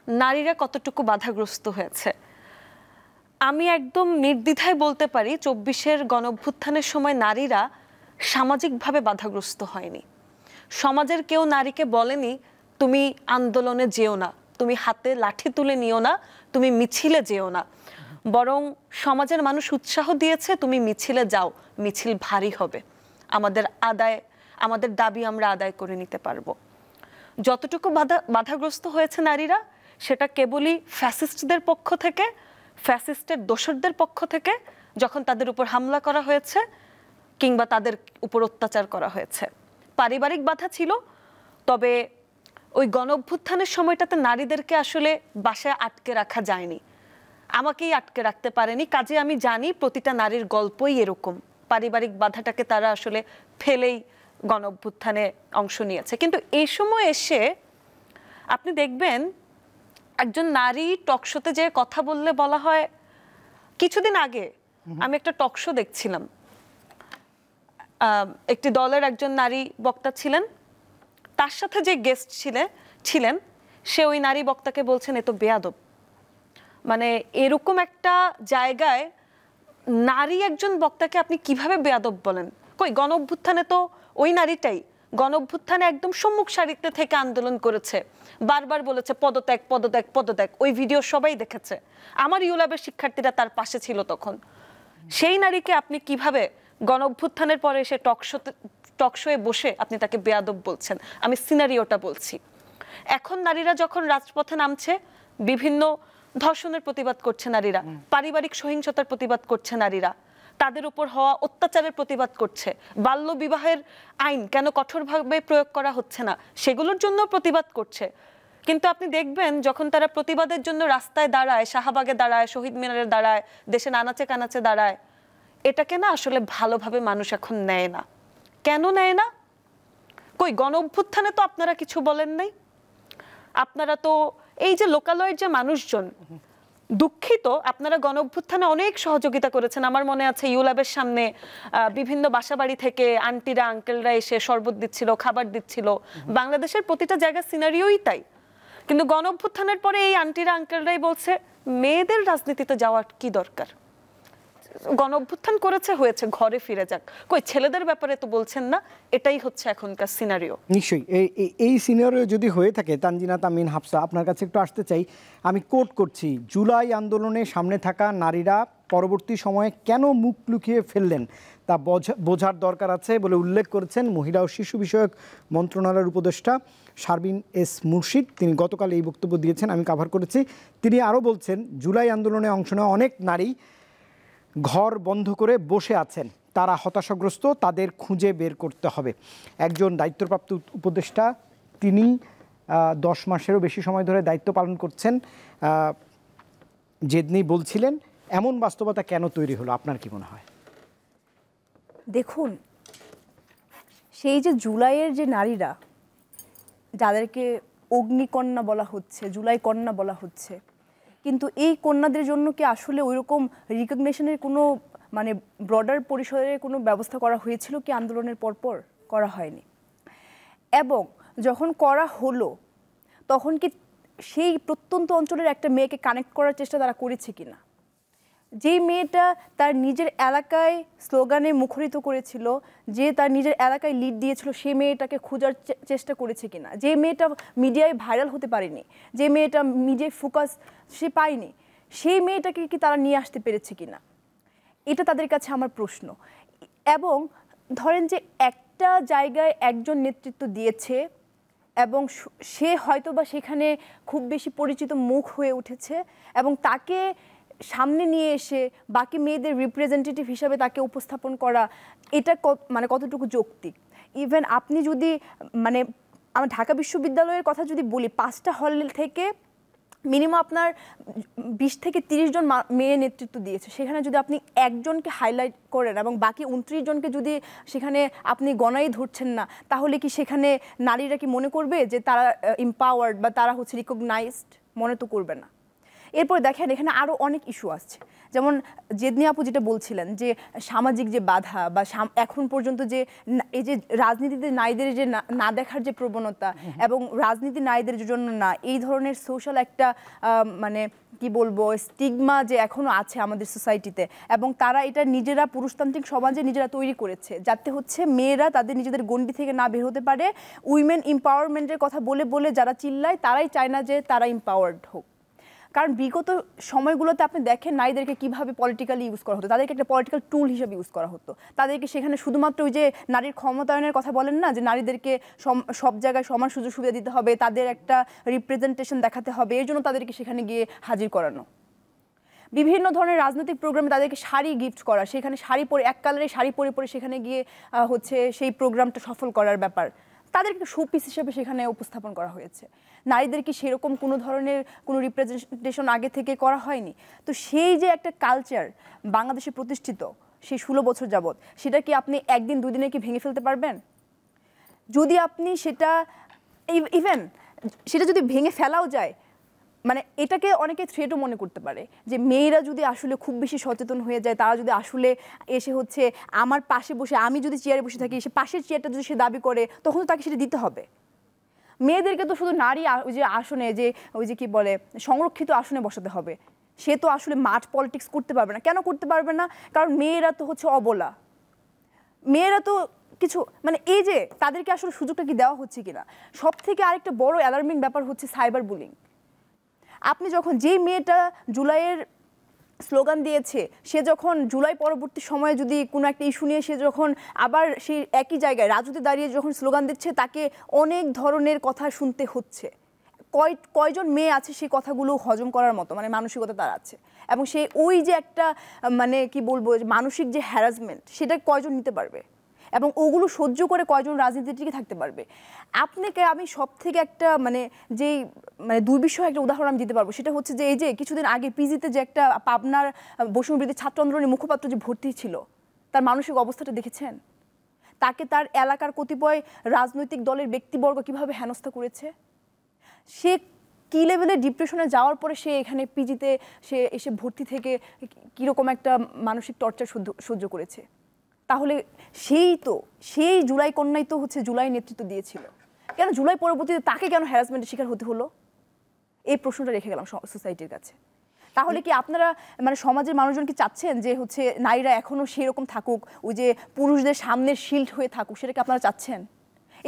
নারীরা কতটুকু বাধাগ্রস্ত হয়েছে। আমি একদম নির্দ্বিধায় বলতে পারি 24-এর গণঅভ্যুত্থানের সময় নারীরা সামাজিকভাবে বাধাগ্রস্ত হয়নি। সমাজের কেউ নারীকে বলেনি তুমি আন্দোলনে যেও না, তুমি হাতে লাঠি তুলে নিও না, তুমি মিছিলে যেও না, বরং সমাজের মানুষ উৎসাহ দিয়েছে তুমি মিছিলে যাও, মিছিল ভারী হবে, আমাদের দাবি আমরা আদায় করে নিতে পারবো। যতটুকু বাধাগ্রস্ত হয়েছে নারীরা, সেটা কেবলই ফ্যাসিস্টদের পক্ষ থেকে, ফ্যাসিস্টের দোসরদের পক্ষ থেকে, যখন তাদের উপর হামলা করা হয়েছে কিংবা তাদের উপর অত্যাচার করা হয়েছে। পারিবারিক বাধা ছিল, তবে ওই গণঅভ্যুত্থানের সময়টাতে নারীদেরকে আসলে বাসায় আটকে রাখা যায়নি, আমাকেই আটকে রাখতে পারেনি। কাজে আমি জানি প্রতিটা নারীর গল্পই এরকম, পারিবারিক বাধাটাকে তারা আসলে ফেলেই গণঅভ্যুত্থানে অংশ নিয়েছে। কিন্তু এই সময় এসে আপনি দেখবেন একজন নারী টকশোতে যে কথা বললে বলা হয়, কিছুদিন আগে আমি একটা টকশো দেখছিলাম, একটি দলের একজন নারী বক্তা ছিলেন, তার সাথে যে গেস্ট ছিলেন সে ওই নারী বক্তাকে বলছেন এ তো বেয়াদব। মানে এরকম একটা জায়গায় নারী একজন বক্তাকে আপনি কিভাবে বেয়াদব বলেন? কই গণ অভ্যুত্থানে তো ওই নারীটাই গণ অভ্যুত্থানে একদম সম্মুখ সারিতে থেকে আন্দোলন করেছে, বারবার বলেছে পদত্যাগ পদত্যাগ পদত্যাগ। ওই ভিডিও সবাই দেখেছে, আমার ইউল্যাবের শিক্ষার্থীরা তার পাশে ছিল তখন। সেই নারীকে আপনি কিভাবে গণ অভ্যুত্থানের পরে এসে টকশোয়ে বসে আপনি তাকে বেয়াদব বলছেন? আমি সিনারিওটা বলছি। এখন নারীরা যখন রাজপথে নামছে, বিভিন্ন ধর্ষণের প্রতিবাদ করছে নারীরা, পারিবারিক সহিংসতার প্রতিবাদ করছে নারীরা, তাদের উপর হওয়া অত্যাচারের প্রতিবাদ করছে, বাল্য বিবাহের আইন কেন কঠোরভাবে প্রয়োগ করা হচ্ছে না সেগুলোর জন্য প্রতিবাদ করছে। কিন্তু আপনি দেখবেন যখন তারা প্রতিবাদের জন্য রাস্তায় দাঁড়ায়, শাহবাগে দাঁড়ায়, শহীদ মিনারে দাঁড়ায়, দেশে নানাচে কানাচে দাঁড়ায়, এটাকে না আসলে ভালোভাবে মানুষ এখন নেয় না। কেন নেয় না? কই গণ অভ্যুত্থানে তো আপনারা কিছু বলেন নাই। আপনারা তো এই যে লোকালয়ের যে মানুষজন, দুঃখিত, আপনারা গণ অভ্যুত্থানে অনেক সহযোগিতা করেছেন। আমার মনে আছে ইউল্যাবের সামনে বিভিন্ন বাসাবাড়ি থেকে আন্টিরা আঙ্কেলরা এসে শরবত দিচ্ছিল, খাবার দিচ্ছিল। বাংলাদেশের প্রতিটা জায়গার সিনারিওই তাই। কিন্তু গণ অভ্যুত্থানের পরে এই আন্টিরা আঙ্কেলরাই বলছে মেয়েদের রাজনীতিতে যাওয়ার কি দরকার, গণ অভ্যুত্থান করেছে হয়েছে, ঘরে ফিরে যাক। কই ছেলেদের ব্যাপারে তো বলছেন না। এটাই হচ্ছে এখনকার সিনারিও। নিশ্চয়ই এই সিনারিও যদি হয়ে থাকে, তানজিনা তামিন, হাফসা, আপনার কাছে একটু আসতে চাই। আমি কোট করছি, জুলাই আন্দোলনে সামনে থাকা নারীরা পরবর্তী সময়ে কেন মুখ লুকিয়ে ফেললেন তা বোঝার দরকার আছে বলে উল্লেখ করেছেন মহিলা ও শিশু বিষয়ক মন্ত্রণালয়ের উপদেষ্টা শারবিন এস মুর্শিদ। তিনি গতকাল এই বক্তব্য দিয়েছেন, আমি কভার করেছি। তিনি আরও বলছেন, জুলাই আন্দোলনে অংশ নেওয়া অনেক নারী ঘর বন্ধ করে বসে আছেন, তারা হতাশাগ্রস্ত, তাদের খুঁজে বের করতে হবে। একজন দায়িত্বপ্রাপ্ত উপদেষ্টা, তিনি 10 মাসেরও বেশি সময় ধরে দায়িত্ব পালন করছেন, জেদনি বলছিলেন, এমন বাস্তবতা কেন তৈরি হলো আপনার কি মনে হয়? দেখুন, সেই যে জুলাইয়ের যে নারীরা যাদেরকে অগ্নিকন্যা বলা হচ্ছে, জুলাই কন্যা বলা হচ্ছে, কিন্তু এই কন্যাদের জন্য কি আসলে ওইরকম রিকগনিশনের কোনো মানে ব্রডার পরিসরে কোনো ব্যবস্থা করা হয়েছিল কি আন্দোলনের পরপর? করা হয়নি। এবং যখন করা হলো তখন কি সেই প্রত্যন্ত অঞ্চলের একটা মেয়েকে কানেক্ট করার চেষ্টা তারা করেছে কিনা? যেই মেয়েটা তার নিজের এলাকায় স্লোগানে মুখরিত করেছিল, যে তার নিজের এলাকায় লিড দিয়েছিল, সেই মেয়েটাকে খোঁজার চেষ্টা করেছে কিনা? যে মেয়েটা মিডিয়ায় ভাইরাল হতে পারেনি, যে মেয়েটা মিডিয়ায় ফোকাস সে পায়নি, সেই মেয়েটাকে কি তারা নিয়ে আসতে পেরেছে কিনা? এটা তাদের কাছে আমার প্রশ্ন। এবং ধরেন যে একটা জায়গায় একজন নেতৃত্ব দিয়েছে এবং সে হয়তোবা সেখানে খুব বেশি পরিচিত মুখ হয়ে উঠেছে এবং তাকে সামনে নিয়ে এসে বাকি মেয়েদের রিপ্রেজেন্টেটিভ হিসাবে তাকে উপস্থাপন করা, এটা মানে কতটুকু যৌক্তিক? ইভেন আপনি যদি মানে আমার ঢাকা বিশ্ববিদ্যালয়ের কথা যদি বলি, 5টা হল থেকে মিনিমাম আপনার 20 থেকে 30 জন মেয়ে নেতৃত্ব দিয়েছে। সেখানে যদি আপনি একজনকে হাইলাইট করেন এবং বাকি 29 জনকে যদি সেখানে আপনি গণাই ধরছেন না, তাহলে কি সেখানে নারীরা কি মনে করবে যে তারা এম্পাওয়ার্ড বা তারা হচ্ছে রিকগনাইজড? মনে তো করবে না। এরপর দেখেন এখানে আরও অনেক ইস্যু আসছে, যেমন জেদনি আপু যেটা বলছিলেন যে সামাজিক যে বাধা বা এখন পর্যন্ত যে এই যে রাজনীতিতে নারীদের যে না দেখার যে প্রবণতা এবং রাজনীতি নারীদের জন্য না, এই ধরনের সোশ্যাল একটা মানে কি বলবো স্টিগমা যে এখনো আছে আমাদের সোসাইটিতে, এবং তারা এটা নিজেরা পুরুষতান্ত্রিক সমাজে নিজেরা তৈরি করেছে যাতে হচ্ছে মেয়েরা তাদের নিজেদের গণ্ডি থেকে না বের হতে পারে। উইমেন এম্পাওয়ারমেন্টের কথা বলে বলে যারা চিল্লায় তারাই চায় না যে তারা এম্পাওয়ার্ড হোক। কারণ বিগত সময়গুলোতে আপনি দেখেন নারীদেরকে কীভাবে পলিটিক্যালি ইউজ করা হতো, তাদেরকে একটা পলিটিক্যাল টুল হিসেবে ইউজ করা হতো। তাদেরকে সেখানে শুধুমাত্র ওই যে নারীর ক্ষমতায়নের কথা বলেন না, যে নারীদেরকে সব জায়গায় সমান সুযোগ সুবিধা দিতে হবে, তাদের একটা রিপ্রেজেন্টেশন দেখাতে হবে, এর জন্য তাদেরকে সেখানে গিয়ে হাজির করানো। বিভিন্ন ধরনের রাজনৈতিক প্রোগ্রামে তাদেরকে শাড়ি গিফট করা, সেখানে শাড়ি পরে এক কালারের শাড়ি পরে পরে সেখানে গিয়ে হচ্ছে সেই প্রোগ্রামটা সফল করার ব্যাপার, তাদেরকে শোপিস হিসেবে সেখানে উপস্থাপন করা হয়েছে। নারীদেরকে সেরকম কোনো ধরনের কোনো রিপ্রেজেন্টেশন আগে থেকে করা হয়নি। তো সেই যে একটা কালচার বাংলাদেশে প্রতিষ্ঠিত সেই 16 বছর যাবৎ, সেটা কি আপনি একদিন দুদিনে কি ভেঙে ফেলতে পারবেন? যদি আপনি সেটা ইভেন সেটা যদি ভেঙে ফেলাও যায়, মানে এটাকে অনেকে থ্রেটও মনে করতে পারে যে মেয়েরা যদি আসলে খুব বেশি সচেতন হয়ে যায়, তারা যদি আসলে এসে হচ্ছে আমার পাশে বসে, আমি যদি চেয়ারে বসে থাকি, সে পাশের চেয়ারটা যদি সে দাবি করে, তখন তো তাকে সেটা দিতে হবে। মেয়েদেরকে তো শুধু নারী ওই যে আসনে, যে ওই যে কি বলে সংরক্ষিত আসনে বসাতে হবে, সে তো আসলে মাঠ পলিটিক্স করতে পারবে না। কেন করতে পারবে না? কারণ মেয়েরা তো হচ্ছে অবলা, মেয়েরা তো কিছু মানে এই যে তাদেরকে আসলে সুযোগটা কি দেওয়া হচ্ছে কিনা। সব থেকে আরেকটা বড় অ্যালার্মিং ব্যাপার হচ্ছে সাইবার বুলিং। আপনি যখন যেই মেয়েটা জুলাইয়ের স্লোগান দিয়েছে, সে যখন জুলাই পরবর্তী সময়ে যদি কোনো একটা ইস্যু নিয়ে সে যখন আবার সেই একই জায়গায় রাজুতে দাঁড়িয়ে যখন স্লোগান দিচ্ছে, তাকে অনেক ধরনের কথা শুনতে হচ্ছে। কয়জন মেয়ে আছে সেই কথাগুলো হজম করার মতো মানে মানসিকতা তার আছে, এবং সে ওই যে একটা মানে কি বলবো মানসিক যে হ্যারাসমেন্ট সেটা কয়জন নিতে পারবে, এবং ওগুলো সহ্য করে কয়জন রাজনীতিতে টিকে থাকতে পারবে। আপনাকে আমি সব থেকে একটা মানে যেই মানে দুর্বিষহ একটা উদাহরণ আমি দিতে পারবো, সেটা হচ্ছে যে এই যে কিছুদিন আগে পিজিতে যে একটা পাবনার বৈষম্যবিরোধী ছাত্র আন্দোলনের মুখপাত্র যে ভর্তি ছিল, তার মানসিক অবস্থাটা দেখেছেন? তাকে তার এলাকার কতিপয় রাজনৈতিক দলের ব্যক্তিবর্গ কিভাবে হেনস্থা করেছে। সে কি লেভেলের ডিপ্রেশনে যাওয়ার পরে সে এখানে পিজিতে সে এসে ভর্তি থেকে কীরকম একটা মানসিক টর্চার সহ্য করেছে। তাহলে সেই জুলাই কন্যাই তো হচ্ছে জুলাই নেতৃত্ব দিয়েছিল, কেন জুলাই পরবর্তীতে তাকে কেন হ্যারাসমেন্টের শিকার হতে হলো? এই প্রশ্নটা রেখে গেলাম সোসাইটির কাছে। তাহলে কি আপনারা মানে সমাজের মানুষজন কি চাচ্ছেন যে হচ্ছে নারীরা এখনো সেরকম থাকুক, ওই যে পুরুষদের সামনের শিল্ড হয়ে থাকুক, সেটা কি আপনারা চাচ্ছেন?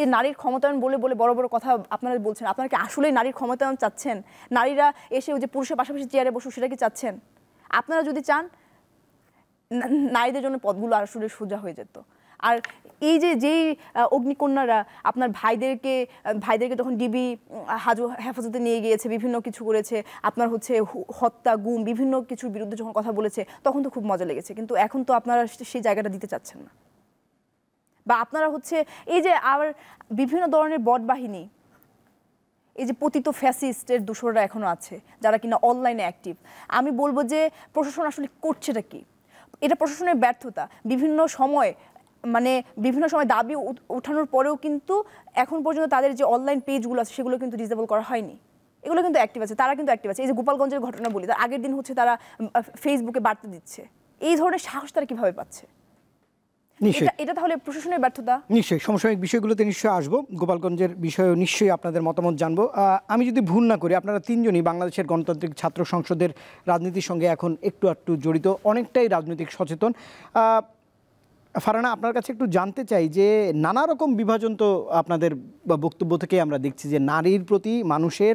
এই নারীর ক্ষমতায়ন বলে বলে বড় বড় কথা আপনারা বলছেন, আপনারা কি আসলেই নারীর ক্ষমতায়ন চাচ্ছেন? নারীরা এসে ওই যে পুরুষের পাশাপাশি চেয়ারে বসুক, সেটা কি চাচ্ছেন? আপনারা যদি চান নারীদের জন্য পদগুলো আসলে সোজা হয়ে যেত। আর এই যে যেই অগ্নিকন্যারা আপনার ভাইদেরকে যখন ডিবি হেফাজতে নিয়ে গিয়েছে, বিভিন্ন কিছু করেছে, আপনার হচ্ছে হত্যা গুম বিভিন্ন কিছুর বিরুদ্ধে যখন কথা বলেছে, তখন তো খুব মজা লেগেছে, কিন্তু এখন তো আপনারা সেই জায়গাটা দিতে চাচ্ছেন না। বা আপনারা হচ্ছে এই যে আবার বিভিন্ন ধরনের বট বাহিনী, এই যে পতিত ফ্যাসিস্টের দোসররা এখনো আছে যারা কিনা অনলাইনে অ্যাক্টিভ। আমি বলবো যে প্রশাসন আসলে করছেটা কি? এটা প্রশাসনের ব্যর্থতা। বিভিন্ন সময় দাবি ওঠানোর পরেও কিন্তু এখন পর্যন্ত তাদের যে অনলাইন পেজগুলো আছে সেগুলো কিন্তু ডিসেবল করা হয়নি। এগুলো কিন্তু অ্যাক্টিভ আছে, তারা কিন্তু অ্যাক্টিভ আছে। এই যে গোপালগঞ্জের ঘটনা বলি, তার আগের দিন হচ্ছে তারা ফেসবুকে বার্তা দিচ্ছে। এই ধরনের সাহস তারা কিভাবে পাচ্ছে? এটা তাহলে প্রশাসনের ব্যর্থতা। নিশ্চয়ই সমসাময়িক বিষয়গুলোতে নিশ্চয়ই আসবো, গোপালগঞ্জের বিষয়েও নিশ্চয়ই আপনাদের মতামত জানবো। আমি যদি ভুল না করি আপনারা তিনজনই বাংলাদেশের গণতান্ত্রিক ছাত্র সংসদের রাজনীতির সঙ্গে এখন একটু জড়িত, অনেকটাই রাজনৈতিক সচেতন। ফারহানা, আপনার কাছে একটু জানতে চাই যে নানা রকম বিভাজন তো আপনাদের বক্তব্য থেকে আমরা দেখছি যে নারীর প্রতি মানুষের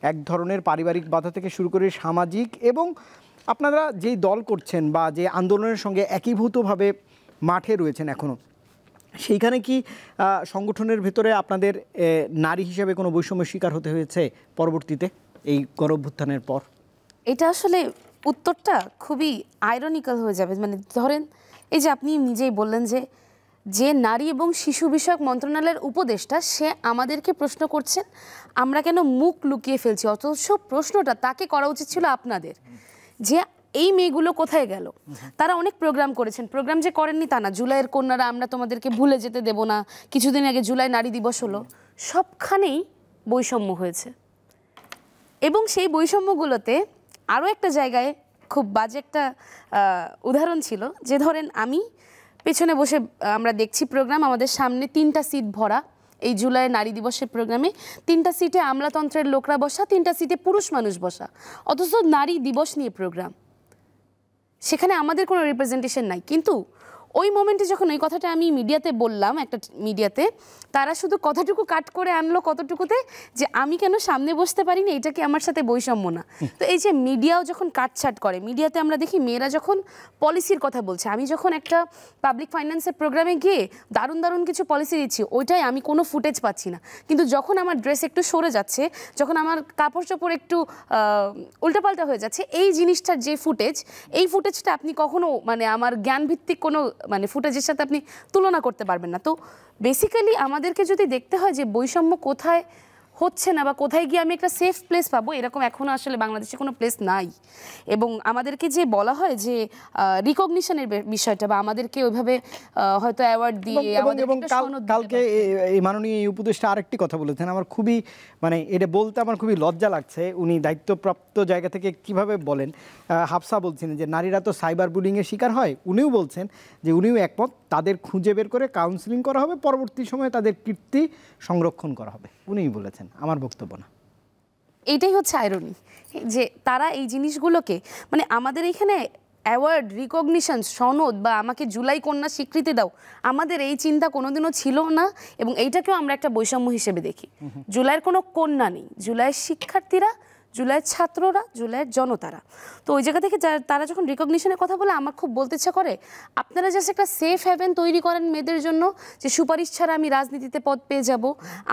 এক ধরনের পারিবারিক বাধা থেকে শুরু করে সামাজিক, এবং আপনারা যেই দল করছেন বা যে আন্দোলনের সঙ্গে একীভূতভাবে মাঠে রয়েছেন এখনও, সেইখানে কি সংগঠনের ভেতরে আপনাদের নারী হিসেবে কোনো বৈষম্যের শিকার হতে হয়েছে পরবর্তীতে এই গণঅভ্যুত্থানের পর? এটা আসলে উত্তরটা খুবই আইরনিক্যাল হয়ে যাবে। মানে ধরেন এই যে আপনি নিজেই বললেন যে নারী এবং শিশু বিষয়ক মন্ত্রণালয়ের উপদেষ্টা, সে আমাদেরকে প্রশ্ন করছেন আমরা কেন মুখ লুকিয়ে ফেলছি, অথচ প্রশ্নটা তাকে করা উচিত ছিল আপনাদের, যে এই মেয়েগুলো কোথায় গেল। তারা অনেক প্রোগ্রাম করেছেন, প্রোগ্রাম যে করেননি তা না। জুলাইয়ের কন্যারা আমরা তোমাদেরকে ভুলে যেতে দেব না, কিছুদিন আগে জুলাই নারী দিবস হলো, সবখানেই বৈষম্য হয়েছে। এবং সেই বৈষম্যগুলোতে আরও একটা জায়গায় খুব বাজে একটা উদাহরণ ছিল, যে ধরেন আমি পেছনে বসে আমরা দেখছি প্রোগ্রাম, আমাদের সামনে 3টা সিট ভরা, এই জুলাই নারী দিবসের প্রোগ্রামে 3টা সিটে আমলাতন্ত্রের লোকরা বসা, 3টা সিটে পুরুষ মানুষ বসা, অথচ নারী দিবস নিয়ে প্রোগ্রাম, সেখানে আমাদের কোনো রিপ্রেজেন্টেশন নাই। কিন্তু ওই মোমেন্টে যখন ওই কথাটা আমি মিডিয়াতে বললাম, একটা মিডিয়াতে, তারা শুধু কথাটুকু কাট করে আনলো কতটুকুতে, যে আমি কেন সামনে বসতে পারি না, এটা কি আমার সাথে বৈষম্য না? তো এই যে মিডিয়াও যখন কাটছাট করে, মিডিয়াতে আমরা দেখি মেয়েরা যখন পলিসির কথা বলছে, আমি যখন একটা পাবলিক ফাইন্যান্সের প্রোগ্রামে গিয়ে দারুণ কিছু পলিসি দিচ্ছি, ওইটাই আমি কোনো ফুটেজ পাচ্ছি না। কিন্তু যখন আমার ড্রেস একটু সরে যাচ্ছে, যখন আমার কাপড় চোপড় একটু উল্টাপাল্টা হয়ে যাচ্ছে, এই জিনিসটার যে ফুটেজ, এই ফুটেজটা আপনি কখনো মানে আমার জ্ঞানভিত্তিক কোনো মানে ফুটেজের সাথে আপনি তুলনা করতে পারবেন না। তো বেসিক্যালি আমাদেরকে যদি দেখতে হয় যে বৈষম্য কোথায় হচ্ছে না বা কোথায় গিয়ে আমি একটা সেফ প্লেস পাবো, এরকম এখনও আসলে বাংলাদেশে কোনো প্লেস নাই। এবং আমাদেরকে যে বলা হয় যে রিকগনিশনের বিষয়টা, বা আমাদেরকে ওইভাবে হয়তো অ্যাওয়ার্ড দিয়ে, এবং কালকে এই মাননীয় উপদেষ্টা আরেকটি কথা বলেছেন, আমার খুবই মানে এটা বলতে আমার খুবই লজ্জা লাগছে। উনি দায়িত্বপ্রাপ্ত জায়গা থেকে কিভাবে বলেন, হাফসা বলছেন যে নারীরা তো সাইবার বুলিংয়ের শিকার হয়, উনিও বলছেন যে উনিও একমত, তাদের খুঁজে বের করে কাউন্সিলিং করা হবে, পরবর্তী সময়ে তাদের কীর্তি সংরক্ষণ করা হবে, উনিই বলেছেন, আমার বক্তব্য না। এইটাই হচ্ছে আইরনি, যে তারা এই জিনিসগুলোকে মানে আমাদের এখানে অ্যাওয়ার্ড, রিকগনিশন, সনদ বা আমাকে জুলাই কন্যা স্বীকৃতি দাও, আমাদের এই চিন্তা কোনোদিনও ছিল না এবং এইটাকেও আমরা একটা বৈষম্য হিসেবে দেখি। জুলাইয়ের কোনো কন্যা নেই, জুলাইয়ের শিক্ষার্থীরা, জুলাইয়ের ছাত্ররা, জুলাইয়ের জনতারা। তো ওই জায়গা থেকে তারা যখন রিকগনিশনের কথা বলে আমার খুব বলতে ইচ্ছা করে, আপনারা জাস্ট একটা সেফ হ্যাভেন তৈরি করেন মেয়েদের জন্য, যে সুপারিশ ছাড়া আমি রাজনীতিতে পদ পেয়ে যাব,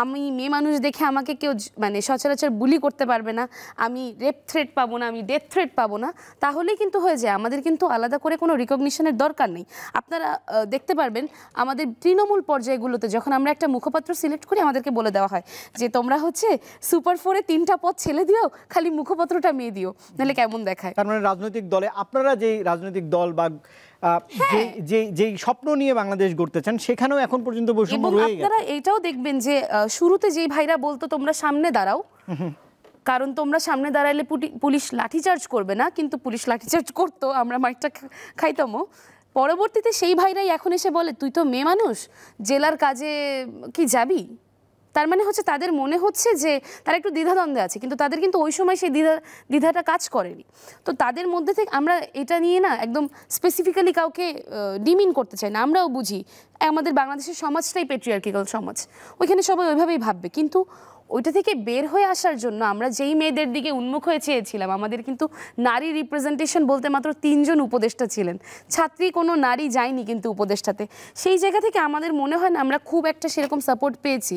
আমি মেয়ে মানুষ দেখে আমাকে কেউ মানে সচরাচর বুলি করতে পারবে না, আমি রেপ থ্রেট পাবো না, আমি ডেথ থ্রেট পাবো না, তাহলেই কিন্তু হয়ে যায়। আমাদের কিন্তু আলাদা করে কোনো রিকগনিশনের দরকার নেই। আপনারা দেখতে পারবেন আমাদের তৃণমূল পর্যায়গুলোতে যখন আমরা একটা মুখপাত্র সিলেক্ট করি, আমাদেরকে বলে দেওয়া হয় যে তোমরা হচ্ছে সুপার 4-এ 3টা পদ ছেলে দিও, খালি মুখপত্রটা মেয়ে দিও, নাহলে কেমন দেখায়। তার মানে রাজনৈতিক দলে আপনারা যেই রাজনৈতিক দল বা যেই স্বপ্ন নিয়ে বাংলাদেশ গড়তে চান, সেখানেও এখন পর্যন্ত বৈষম্য রয়ে গেছে। আপনারা এইটাও দেখবেন যে শুরুতে যেই ভাইরা বলতো তোমরা সামনে দাঁড়াও, কারণ তোমরা সামনে দাঁড়াইলে পুলিশ লাঠিচার্জ করবে না, কিন্তু পুলিশ লাঠিচার্জ করতো, আমরা মাইকটা খাইতামও। পরবর্তীতে সেই ভাইরাই এখন এসে বলে তুই তো মেয়ে মানুষ, জেলার কাজে কি যাবি? তার মানে হচ্ছে তাদের মনে হচ্ছে যে তারা একটু দ্বিধাদ্বন্দ্বে আছে, কিন্তু তাদের কিন্তু ওই সময় সেই দ্বিধাটা কাজ করেনি। তো তাদের মধ্যে থেকে আমরা এটা নিয়ে না একদম স্পেসিফিক্যালি কাউকে ডিমিন করতে চাই না। আমরাও বুঝি আমাদের বাংলাদেশের সমাজটাই পেট্রিয়ার্কিক্যাল সমাজ, ওইখানে সবাই ওইভাবেই ভাববে, কিন্তু ওইটা থেকে বের হয়ে আসার জন্য আমরা যেই মেয়েদের দিকে উন্মুখ হয়ে চেয়েছিলাম, আমাদের কিন্তু নারী রিপ্রেজেন্টেশন বলতে মাত্র 3 জন উপদেষ্টা ছিলেন, ছাত্রী কোনো নারী যায়নি কিন্তু উপদেষ্টাতে। সেই জায়গা থেকে আমাদের মনে হয় না আমরা খুব একটা সেরকম সাপোর্ট পেয়েছি।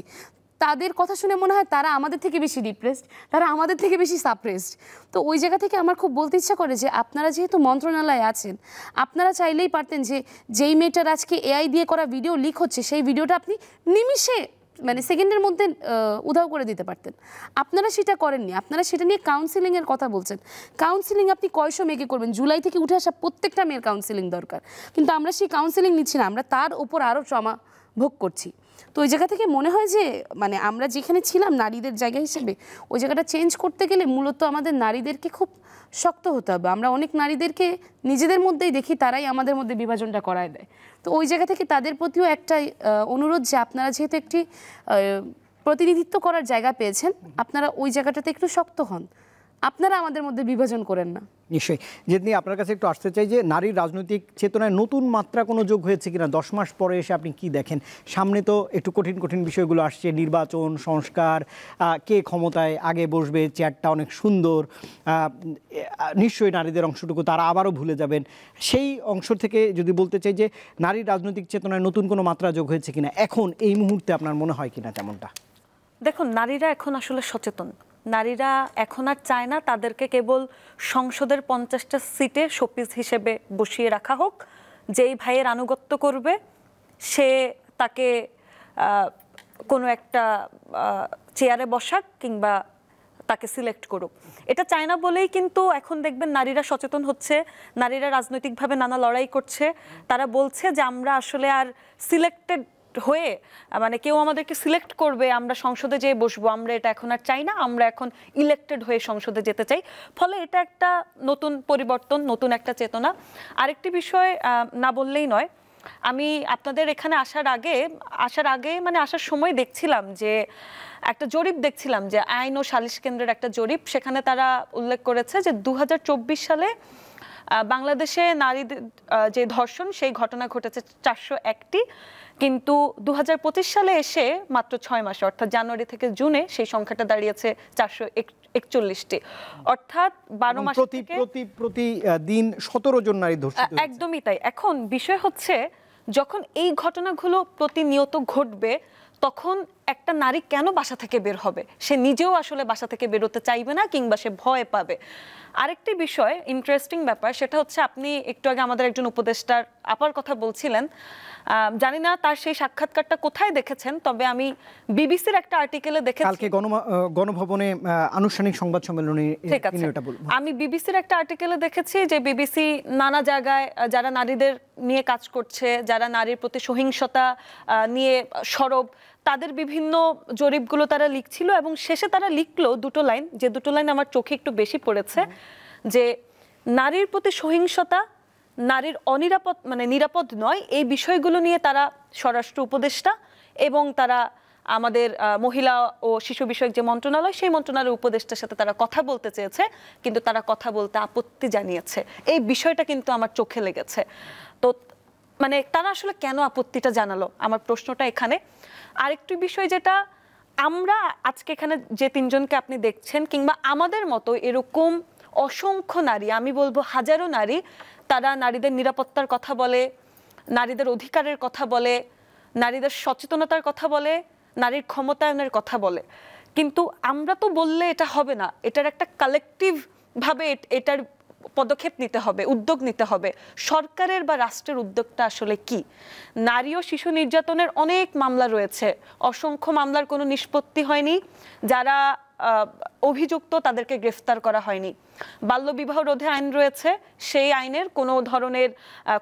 তাদের কথা শুনে মনে হয় তারা আমাদের থেকে বেশি ডিপ্রেসড, তারা আমাদের থেকে বেশি সাপ্রেসড। তো ওই জায়গা থেকে আমার খুব বলতে ইচ্ছা করে যে আপনারা যেহেতু মন্ত্রণালয়ে আছেন, আপনারা চাইলেই পারতেন যে যেই মেয়েটার আজকে এআই দিয়ে করা ভিডিও লিক হচ্ছে, সেই ভিডিওটা আপনি নিমিষে মানে সেকেন্ডের মধ্যে উধাও করে দিতে পারতেন। আপনারা সেটা করেননি, আপনারা সেটা নিয়ে কাউন্সিলিংয়ের কথা বলছেন। কাউন্সিলিং আপনি কয়শো মেয়েকে করবেন? জুলাই থেকে উঠে আসা প্রত্যেকটা মেয়ের কাউন্সিলিং দরকার, কিন্তু আমরা সেই কাউন্সিলিং নিচ্ছি না, আমরা তার ওপর আরও ট্রমা ভোগ করছি। তো ওই জায়গা থেকে মনে হয় যে মানে আমরা যেখানে ছিলাম নারীদের জায়গা হিসেবে, ওই জায়গাটা চেঞ্জ করতে গেলে মূলত আমাদের নারীদেরকে খুব শক্ত হতে হবে। আমরা অনেক নারীদেরকে নিজেদের মধ্যেই দেখি, তারাই আমাদের মধ্যে বিভাজনটা করায় দেয়। তো ওই জায়গা থেকে তাদের প্রতিও একটা অনুরোধ যে আপনারা যেহেতু একটি প্রতিনিধিত্ব করার জায়গা পেয়েছেন, আপনারা ওই জায়গাটাতে একটু শক্ত হন, আপনারা আমাদের মধ্যে বিভাজন করেন না। নিশ্চয়ই। যেদিন আপনার কাছে একটু আসতে চাই যে নারীর রাজনৈতিক চেতনায় নতুন মাত্রা কোনো যোগ হয়েছে কিনা, 10 মাস পরে এসে আপনি কি দেখেন? সামনে তো একটু কঠিন কঠিন বিষয়গুলো আসছে, নির্বাচন, সংস্কার, কে ক্ষমতায় আগে বসবে, চেয়ারটা অনেক সুন্দর, নিশ্চয়ই নারীদের অংশটুকু তারা আবারও ভুলে যাবেন। সেই অংশ থেকে যদি বলতে চাই যে নারীর রাজনৈতিক চেতনায় নতুন কোনো মাত্রা যোগ হয়েছে কিনা, এখন এই মুহূর্তে আপনার মনে হয় কিনা তেমনটা? দেখুন, নারীরা এখন আসলে সচেতন। নারীরা এখন আর চায় না তাদেরকে কেবল সংসদের 50টা সিটে শোপিস হিসেবে বসিয়ে রাখা হোক, যেই ভাইয়ের আনুগত্য করবে সে তাকে কোনো একটা চেয়ারে বসাক কিংবা তাকে সিলেক্ট করুক। এটা চায় না বলেই কিন্তু এখন দেখবেন নারীরা সচেতন হচ্ছে, নারীরা রাজনৈতিকভাবে নানা লড়াই করছে। তারা বলছে যে আমরা আসলে আর সিলেক্টেড হয়ে মানে কেউ আমাদেরকে সিলেক্ট করবে আমরা সংসদে যেয়ে বসবো, আমরা এটা এখন আর চাই না, আমরা এখন ইলেক্টেড হয়ে সংসদে যেতে চাই। ফলে এটা একটা নতুন পরিবর্তন, নতুন একটা চেতনা। আরেকটি বিষয় না বললেই নয়, আমি আপনাদের এখানে আসার আগে মানে আসার সময় দেখছিলাম যে একটা জরিপ দেখছিলাম, যে আইন ও সালিশ কেন্দ্রের একটা জরিপ, সেখানে তারা উল্লেখ করেছে যে 2024 সালে বাংলাদেশে নারীদের যে ধর্ষণ সেই ঘটনা ঘটেছে 401টি, কিন্তু 2025 সালে এসে মাত্র 6 মাসে অর্থাৎ জানুয়ারি থেকে জুনে সেই সংখ্যাটা দাঁড়িয়েছে 441টি, অর্থাৎ 12 মাস থেকে প্রতিদিন 17 জন নারী ধর্ষিত। একদমই তাই। এখন বিষয় হচ্ছে যখন এই ঘটনাগুলো প্রতিনিয়ত ঘটবে, তখন একটা নারী কেন বাসা থেকে বের হবে? সে নিজেও আসলে বাসা থেকে বেরোতে চাইবে না কিংবা সে ভয় পাবে। আরেকটি বিষয় ইন্টারেস্টিং ব্যাপার, সেটা হচ্ছে আপনি একটু আগে আমাদের একজন উপদেষ্টার আপার কথা বলছিলেন, জানি না তার সেই সাক্ষাৎকারটা কোথায় দেখেছেন, তবে আমি বিবিসির একটা আর্টিকেলে দেখেছি, কালকে গণভবনে আনুষ্ঠানিক সংবাদ সম্মেলনে এটা বলবো। আমি বিবিসির একটা আর্টিকেলে দেখেছি যে বিবিসি নানা জায়গায় যারা নারীদের নিয়ে কাজ করছে, যারা নারীর প্রতি সহিংসতা নিয়ে সরব, তাদের বিভিন্ন জরিপগুলো তারা লিখছিল এবং শেষে তারা লিখলো দুটো লাইন, যে দুটো লাইন আমার চোখে একটু বেশি পড়েছে, যে নারীর প্রতি সহিংসতা, নারীর নিরাপদ নয়, এই বিষয়গুলো নিয়ে তারা স্বরাষ্ট্র উপদেষ্টা এবং তারা আমাদের মহিলা ও শিশু বিষয়ক যে মন্ত্রণালয়, সেই মন্ত্রণালয়ের উপদেষ্টার সাথে তারা কথা বলতে চেয়েছে, কিন্তু তারা কথা বলতে আপত্তি জানিয়েছে। এই বিষয়টা কিন্তু আমার চোখে লেগেছে। তো মানে তারা আসলে কেন আপত্তিটা জানালো, আমার প্রশ্নটা এখানে। আরেকটি বিষয় যেটা, আমরা আজকে এখানে যে তিনজনকে আপনি দেখছেন, কিংবা আমাদের মতো এরকম অসংখ্য নারী, আমি বলবো হাজারো নারী, তারা নারীদের নিরাপত্তার কথা বলে, নারীদের অধিকারের কথা বলে, নারীদের সচেতনতার কথা বলে, নারীর ক্ষমতায়নের কথা বলে। কিন্তু আমরা তো বললে এটা হবে না, এটার একটা কালেকটিভ ভাবে এটার পদক্ষেপ নিতে হবে, উদ্যোগ নিতে হবে। সরকারের বা রাষ্ট্রের উদ্যোগটা আসলে কি? নারী ও শিশু নির্যাতনের অনেক মামলা রয়েছে, অসংখ্য মামলার কোনো নিষ্পত্তি হয়নি, যারা অভিযুক্ত তাদেরকে গ্রেফতার করা হয়নি। বাল্যবিবাহ রোধে আইন রয়েছে, সেই আইনের কোনো ধরনের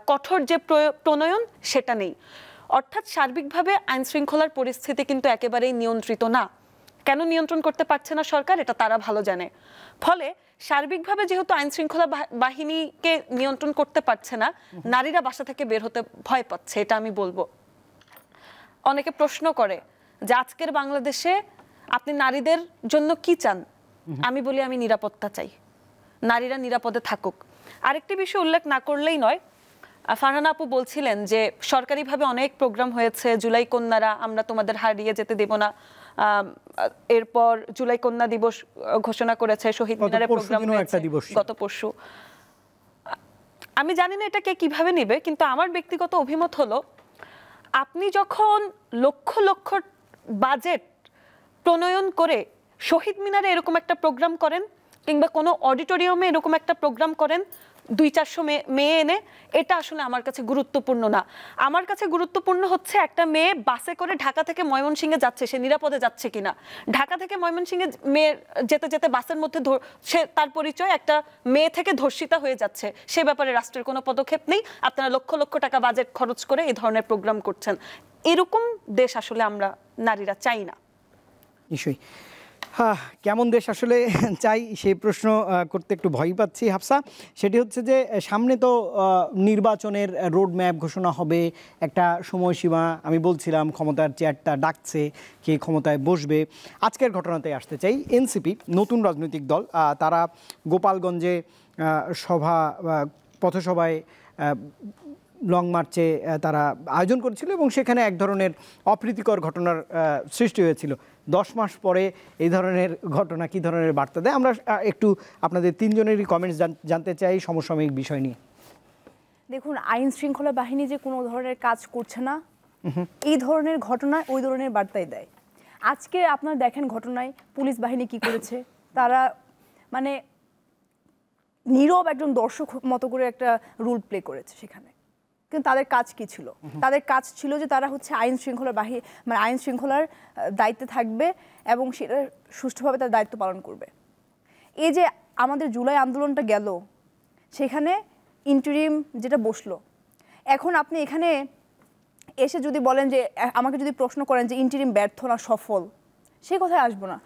কঠোর যে প্রণয়ন সেটা নেই। অর্থাৎ সার্বিকভাবে আইন শৃঙ্খলার পরিস্থিতি কিন্তু একেবারেই নিয়ন্ত্রিত না। কেন নিয়ন্ত্রণ করতে পারছে না সরকার, এটা তারা ভালো জানে। ফলে সার্বিকভাবে যেহেতু আইন শৃঙ্খলা বাহিনীকে নিয়ন্ত্রণ করতে পারছে না, নারীরা বাসা থেকে বের হতে ভয় পাচ্ছে, এটা আমি বলবো। অনেকে প্রশ্ন করে যে আজকের বাংলাদেশে আপনি নারীদের জন্য কি চান? আমি বলি আমি নিরাপত্তা চাই, নারীরা নিরাপদে থাকুক। আরেকটি বিষয় উল্লেখ না করলেই নয়, ফারহানা আপু বলছিলেন যে সরকারিভাবে অনেক প্রোগ্রাম হয়েছে, জুলাই কন্যারা, আমরা তোমাদের হারিয়ে যেতে দেব না। এরপর জুলাই কন্যা দিবস ঘোষণা করেছে, শহীদ মিনারে প্রোগ্রাম হয়েছে গত পরশু। আমি জানি না এটা কে কিভাবে নেবে, কিন্তু আমার ব্যক্তিগত অভিমত হলো, আপনি যখন লক্ষ লক্ষ বাজেট প্রণয়ন করে শহীদ মিনারে এরকম একটা প্রোগ্রাম করেন, কিংবা কোনো অডিটোরিয়ামে এরকম একটা প্রোগ্রাম করেন 200-400 মেয়ে এনে, এটা আসলে আমার কাছে গুরুত্বপূর্ণ না। আমার কাছে গুরুত্বপূর্ণ হচ্ছে একটা মেয়ে বাসে করে ঢাকা থেকে ময়মনসিংহে যাচ্ছে, সে নিরাপদে যাচ্ছে কিনা। ঢাকা থেকে ময়মনসিংহে মেয়ে যেতে যেতে বাসের মধ্যে সে তার পরিচয় একটা মেয়ে থেকে ধর্ষিতা হয়ে যাচ্ছে, সে ব্যাপারে রাষ্ট্রের কোনো পদক্ষেপ নেই। আপনারা লক্ষ লক্ষ টাকা বাজেট খরচ করে এই ধরনের প্রোগ্রাম করছেন। এরকম দেশ আসলে আমরা নারীরা চাই না। নিশ্চয়ই। কেমন দেশ আসলে চাই, সেই প্রশ্ন করতে একটু ভয় পাচ্ছি হাফসা। সেটি হচ্ছে যে সামনে তো নির্বাচনের রোড ম্যাপ ঘোষণা হবে, একটা সময়সীমা, আমি বলছিলাম ক্ষমতার চেয়ারটা ডাকছে, কে ক্ষমতায় বসবে। আজকের ঘটনাতে আসতে চাই, এনসিপি নতুন রাজনৈতিক দল, তারা গোপালগঞ্জে পথসভায় লং মার্চে তারা আয়োজন করেছিল এবং সেখানে এক ধরনের অপ্রীতিকর ঘটনার সৃষ্টি হয়েছিল। 10 মাস পরে এই ধরনের ঘটনা কী ধরনের বার্তা দেয়, আমরা একটু আপনাদের তিনজনেরই কমেন্টস জানতে চাই সমসাময়িক বিষয় নিয়ে। দেখুন, আইন শৃঙ্খলা বাহিনী যে কোনো ধরনের কাজ করছে না, এই ধরনের ঘটনায় ওই ধরনের বার্তাই দেয়। আজকে আপনারা দেখেন ঘটনায় পুলিশ বাহিনী কি করেছে, তারা মানে নীরব একজন দর্শক মতো করে একটা রোল প্লে করেছে সেখানে। কিন্তু তাদের কাজ কি ছিল? তাদের কাজ ছিল যে তারা হচ্ছে আইন শৃঙ্খলার দায়িত্বে থাকবে এবং সেটা সুষ্ঠুভাবে তার দায়িত্ব পালন করবে। এই যে আমাদের জুলাই আন্দোলনটা গেল, সেখানে ইন্টারিম যেটা বসলো, এখন আপনি এখানে এসে যদি বলেন যে, আমাকে যদি প্রশ্ন করেন যে ইন্টারিম ব্যর্থ না সফল, সেই কথায় আসবো না।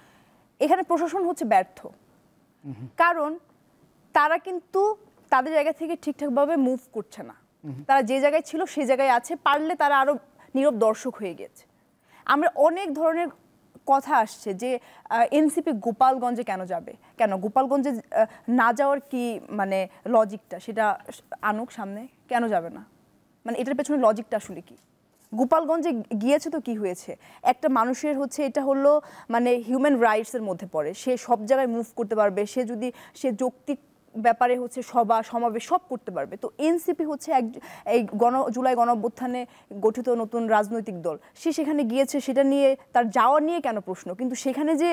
এখানে প্রশাসন হচ্ছে ব্যর্থ, কারণ তারা কিন্তু তাদের জায়গা থেকে ঠিকঠাকভাবে মুভ করছে না। তারা যে জায়গায় ছিল সেই জায়গায় আছে, পারলে তারা আরো নীরব দর্শক হয়ে গেছে। আমরা অনেক ধরনের কথা আসছে যে এনসিপি গোপালগঞ্জে কেন যাবে, কেন গোপালগঞ্জে না যাওয়ার কি মানে লজিকটা, সেটা আনুক সামনে, কেন যাবে না, মানে এটার পেছনে লজিকটা আসলে কি? গোপালগঞ্জে গিয়েছে তো কি হয়েছে? একটা মানুষের হচ্ছে এটা হলো মানে হিউম্যান রাইটসের মধ্যে পড়ে, সে সব জায়গায় মুভ করতে পারবে, সে যৌক্তিক ব্যাপারে হচ্ছে সমাবেশ সব করতে পারবে। তো এনসিপি হচ্ছে এই জুলাই গণঅভ্যুত্থানে গঠিত নতুন রাজনৈতিক দল, সে সেখানে গিয়েছে, সেটা নিয়ে তার যাওয়া নিয়ে কেন প্রশ্ন? কিন্তু সেখানে যে